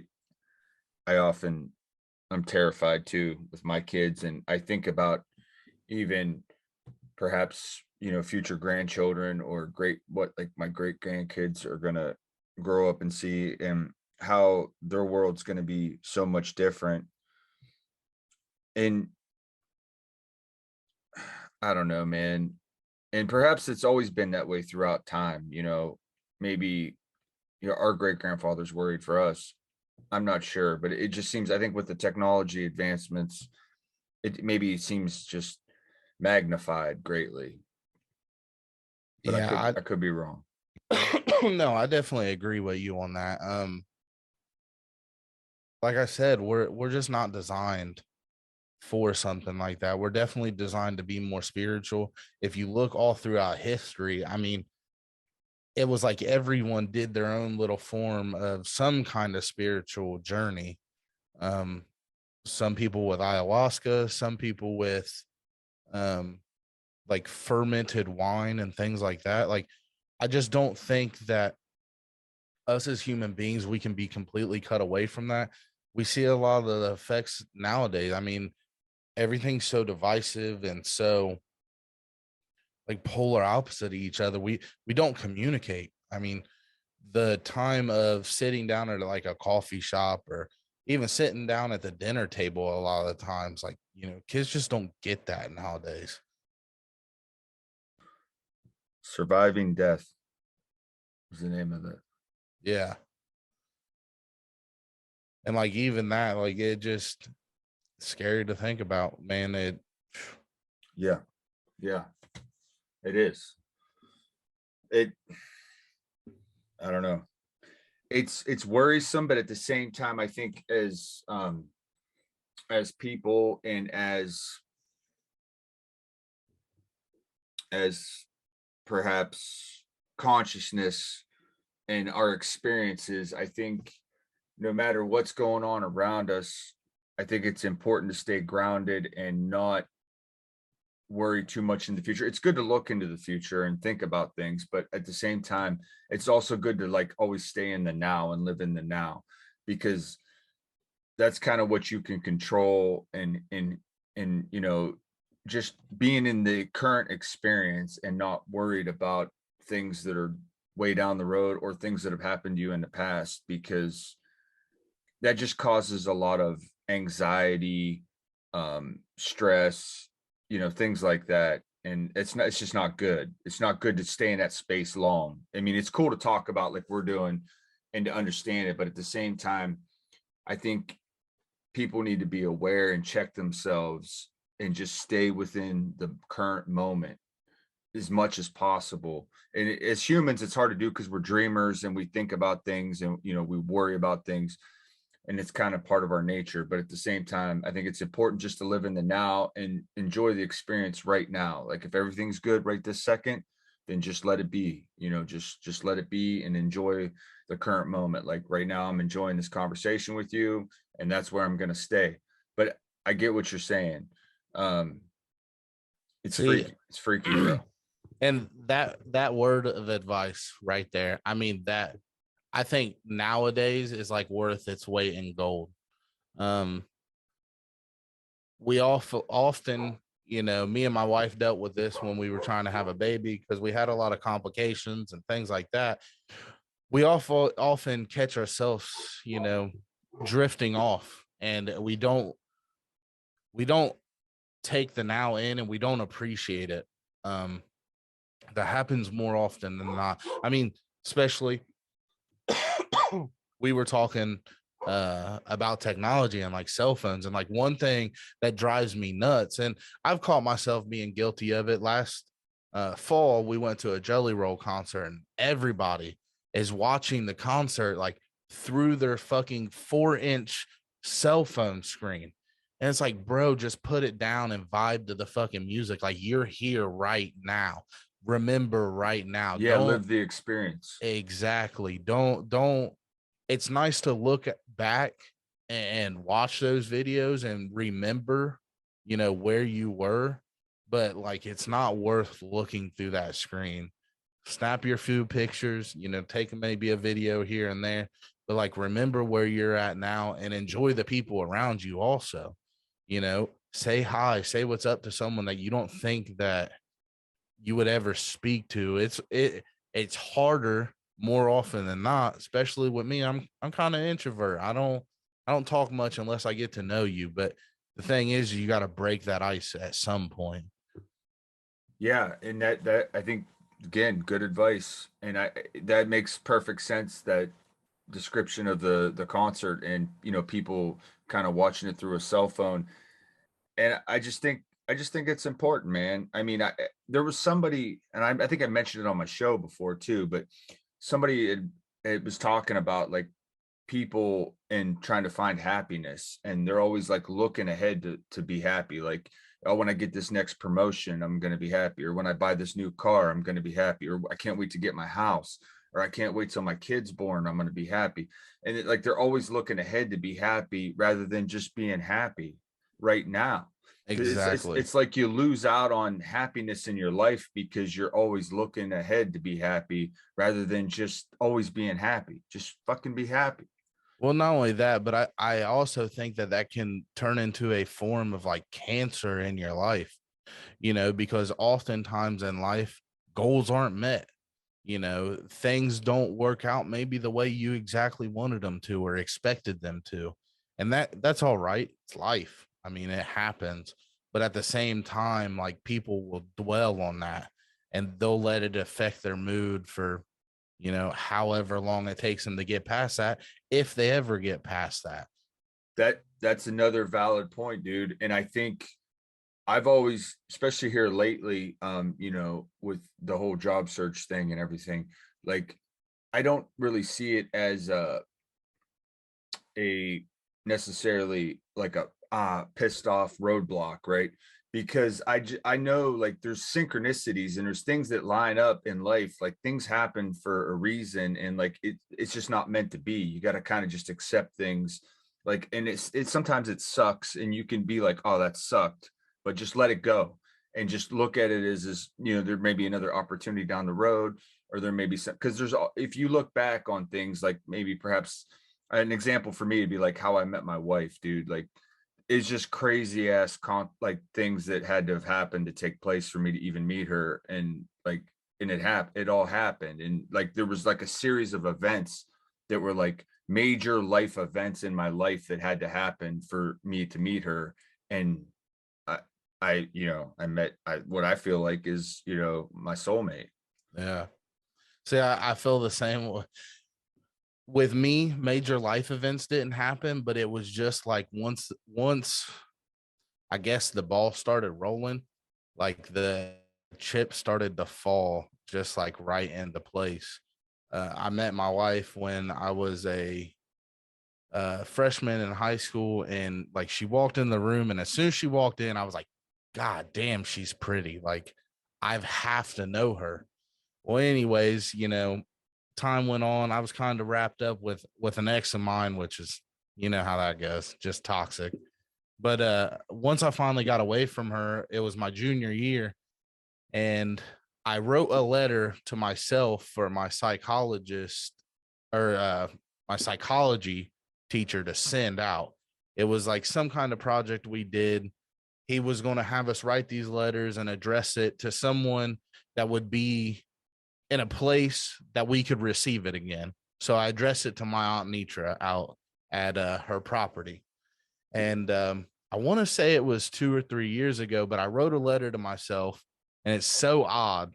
I often I'm terrified too with my kids. And I think about even perhaps, future grandchildren or what like my great grandkids are gonna grow up and see, and how their world's gonna be so much different. And I don't know, man. And perhaps it's always been that way throughout time, maybe our great grandfathers worried for us. I'm not sure, but it just seems, I think with the technology advancements, it maybe seems just magnified greatly, but I could Yeah, I could be wrong. no, I definitely agree with you on that. Like I said, we're just not designed for something like that. We're definitely designed to be more spiritual. If you look all throughout history, I mean, it was like everyone did their own little form of some kind of spiritual journey. Um, some people with ayahuasca, some people with um like fermented wine and things like that. Like I just don't think that us as human beings we can be completely cut away from that. we see a lot of the effects nowadays. I mean, everything's so divisive and so like polar opposite of each other. We don't communicate. I mean, the time of sitting down at like a coffee shop or even sitting down at the dinner table a lot of the times, like, kids just don't get that nowadays. Surviving Death is the name of it. Yeah. And like even that, like it just scary to think about, man. Yeah, yeah, it is. It, I don't know. It's worrisome, but at the same time, I think as people and as perhaps consciousness and our experiences, I think no matter what's going on around us, I think it's important to stay grounded and not worry too much in the future. It's good to look into the future and think about things, but at the same time, it's also good to like always stay in the now and live in the now, because that's kind of what you can control. And just being in the current experience and not worried about things that are way down the road or things that have happened to you in the past, because that just causes a lot of anxiety, stress, things like that. And it's just not good. It's not good to stay in that space long. I mean, it's cool to talk about like we're doing and to understand it, but at the same time, I think people need to be aware and check themselves and just stay within the current moment as much as possible. And as humans, it's hard to do because we're dreamers and we think about things and we worry about things, and it's kind of part of our nature. But at the same time, I think it's important just to live in the now and enjoy the experience right now. Like if everything's good right this second, then just let it be. Just let it be and enjoy the current moment. Like right now, I'm enjoying this conversation with you, and that's where I'm going to stay. But I get what you're saying. Um, it's See, freaky. It's freaky, bro. and that word of advice right there, I mean, that I think nowadays is like worth its weight in gold. Um, we often, me and my wife dealt with this when we were trying to have a baby because we had a lot of complications and things like that. We often catch ourselves, drifting off, and we don't take the now in, and we don't appreciate it. Um, that happens more often than not. I mean, especially we were talking about technology and like cell phones, and like one thing that drives me nuts, and I've caught myself being guilty of it. Last fall, we went to a Jelly Roll concert, and everybody is watching the concert like through their fucking 4-inch cell phone screen. And it's like, bro, just put it down and vibe to the fucking music. Like you're here right now. Remember right now. Yeah, Don't live the experience. exactly. Don't It's nice to look back and watch those videos and remember, where you were, but like it's not worth looking through that screen. Snap your few pictures, take maybe a video here and there, but like remember where you're at now and enjoy the people around you also. Say hi, say what's up to someone that you don't think that you would ever speak to. It's harder more often than not, especially with me. I'm kind of introvert. I don't talk much unless I get to know you. But the thing is, you got to break that ice at some point. Yeah, and that I think, again, good advice, and I that makes perfect sense. That description of the concert, and people kind of watching it through a cell phone. And I just think it's important, man. I mean, there was somebody, and I think I mentioned it on my show before too, but somebody it was talking about like people and trying to find happiness, and they're always like looking ahead to be happy. Like, oh, when I get this next promotion, I'm going to be happy, or when I buy this new car, I'm going to be happy, or I can't wait to get my house, or I can't wait till my kid's born, I'm going to be happy. And like they're always looking ahead to be happy rather than just being happy right now. Because Exactly. it's like you lose out on happiness in your life because you're always looking ahead to be happy rather than just always being happy. Just fucking be happy. Well, not only that, but I also think that that can turn into a form of like cancer in your life, because oftentimes in life, goals aren't met. Things don't work out maybe the way you exactly wanted them to or expected them to. And that's all right. It's life. I mean, it happens. But at the same time, like people will dwell on that and they'll let it affect their mood for, however long it takes them to get past that, if they ever get past that. That's another valid point, dude. And I think I've always, especially here lately, with the whole job search thing and everything, like I don't really see it as a necessarily like a pissed off roadblock, right? Because I know like there's synchronicities and there's things that line up in life, like things happen for a reason, and like it's just not meant to be. You got to kind of just accept things, like, and it's sometimes it sucks, and you can be like, oh, that sucked, but just let it go and just look at it as there may be another opportunity down the road, or there may be some, because if you look back on things, like maybe perhaps an example for me would be like how I met my wife, dude. Like it's just crazy ass like things that had to have happened to take place for me to even meet her. And like, and it all happened. And like there was like a series of events that were like major life events in my life that had to happen for me to meet her. And I I met what I feel like is, my soulmate. Yeah. See, I feel the same with me. Major life events didn't happen, but it was just like once I guess the ball started rolling, like the chips started to fall just like right into place. I met my wife when I was a freshman in high school, and like she walked in the room, and as soon as she walked in, I was like, God damn, she's pretty. Like I've have to know her. Well, anyways, time went on. I was kind of wrapped up with an ex of mine, which is, how that goes, just toxic. But once I finally got away from her, it was my junior year, and I wrote a letter to myself for my psychologist or my psychology teacher to send out. It was like some kind of project we did. He was going to have us write these letters and address it to someone that would be in a place that we could receive it again. So I addressed it to my aunt Nitra out at her property. And I want to say it was 2 or 3 years ago, but I wrote a letter to myself, and it's so odd.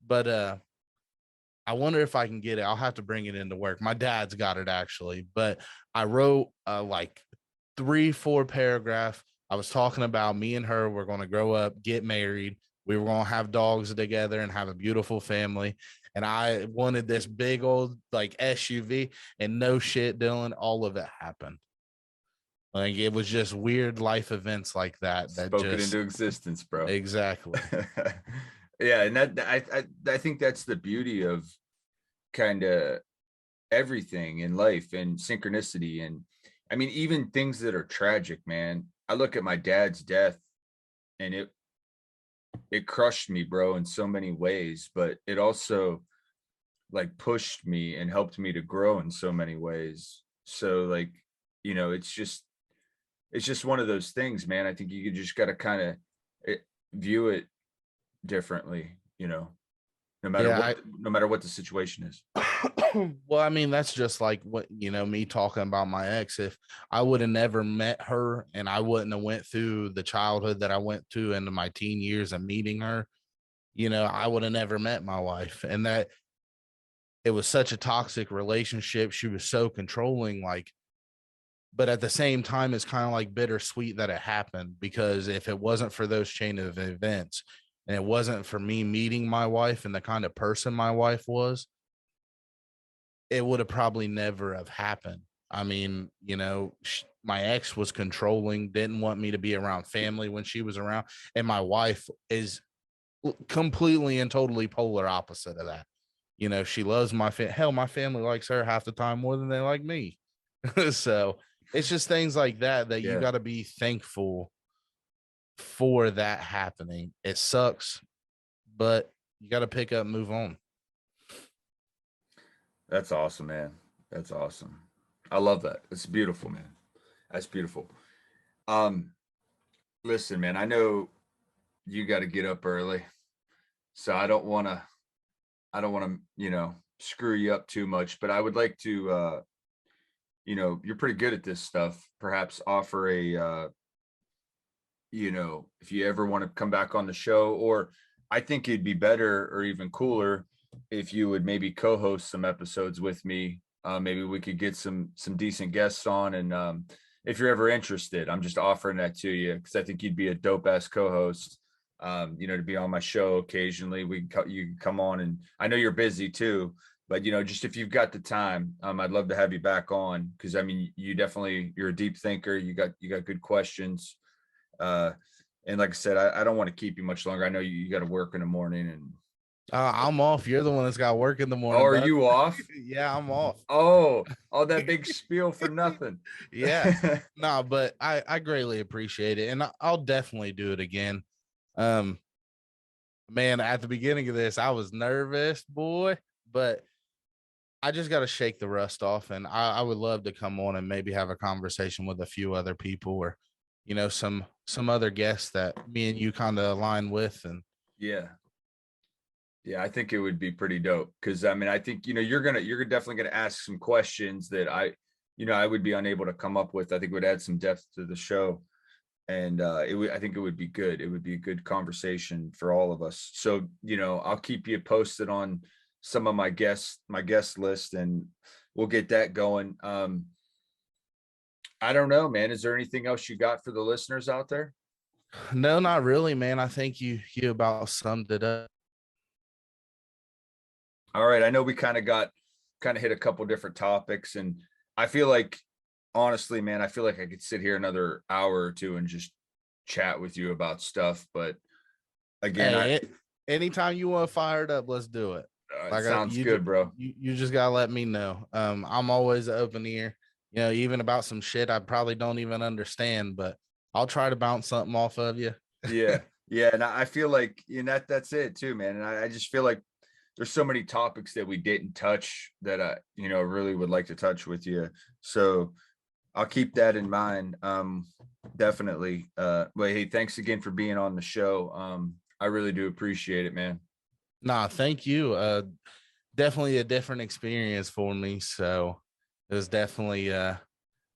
But I wonder if I can get it. I'll have to bring it into work. My dad's got it actually, but I wrote like 3, 4 paragraph. I was talking about me and her. We're going to grow up, get married. We were going to have dogs together and have a beautiful family. And I wanted this big old like SUV, and no shit, Dylan, all of it happened. Like it was just weird life events like that that Spoken just into existence, bro. exactly. Yeah, and I think that's the beauty of kind of everything in life and synchronicity. And I mean, even things that are tragic, man. I look at my dad's death, and it crushed me, bro, in so many ways, but it also like pushed me and helped me to grow in so many ways. So like, it's just one of those things, man. I think you just got to kind of view it differently, no matter Yeah, what, no matter what the situation is. well, I mean, that's just like what, me talking about my ex. If I would have never met her and I wouldn't have went through the childhood that I went to into my teen years and meeting her, I would have never met my wife. And that it was such a toxic relationship. She was so controlling, like, but at the same time, it's kind of like bittersweet that it happened, because if it wasn't for those chain of events and it wasn't for me meeting my wife and the kind of person my wife was, it would have probably never have happened. I mean, my ex was controlling, didn't want me to be around family when she was around. And my wife is completely and totally polar opposite of that. She loves hell, my family likes her half the time more than they like me. So it's just things like that you Yeah, got to be thankful for that happening. It sucks, but you got to pick up and move on. that's awesome, man. That's awesome. I love that. It's beautiful, man. That's beautiful. Um, Listen, man, I know you got to get up early, so I don't want to, screw you up too much, but I would like to, you're pretty good at this stuff. Perhaps offer a, if you ever want to come back on the show, or I think it'd be better or even cooler if you would maybe co-host some episodes with me. Maybe we could get some decent guests on, and if you're ever interested, I'm just offering that to you because I think you'd be a dope ass co-host. To be on my show occasionally. You can come on, and I know you're busy too, but just if you've got the time, I'd love to have you back on because I mean, you're a deep thinker. You got good questions. Uh, and like I said, I don't want to keep you much longer. I know you got to work in the morning. And I'm off. You're the one that's got work in the oh, morning, are bud. you off? Yeah, I'm off. Oh, all that big spiel for nothing. Yeah. No, but I greatly appreciate it. And I'll definitely do it again. Um, man, at the beginning of this, I was nervous, boy, but I just got to shake the rust off. And I would love to come on and maybe have a conversation with a few other people or, some other guests that me and you kind of align with. And Yeah. Yeah, I think it would be pretty dope because I mean, I think you're definitely gonna ask some questions that I would be unable to come up with. I think it would add some depth to the show, and I think it would be good. It would be a good conversation for all of us. So I'll keep you posted on some of my guest list, and we'll get that going. I don't know, man. Is there anything else you got for the listeners out there? no, not really, man. I think you about summed it up. All right. I know we kind of hit a couple different topics, and I feel like honestly, man, I feel like I could sit here another hour or two and just chat with you about stuff. But again, Hey, anytime you want to fire it up, let's do it. it Like sounds good, bro. you just gotta let me know. I'm always an open ear. Even about some shit I probably don't even understand, but I'll try to bounce something off of you. Yeah. Yeah. And I feel like, that's it too, man. And I just feel like there's so many topics that we didn't touch that I, really would like to touch with you. So I'll keep that in mind. Definitely. But hey, thanks again for being on the show. I really do appreciate it, man. Nah, thank you. Definitely a different experience for me. So it was definitely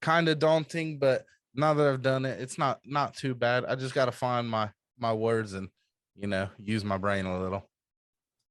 kind of daunting, but now that I've done it, it's not too bad. I just got to find my words and use my brain a little.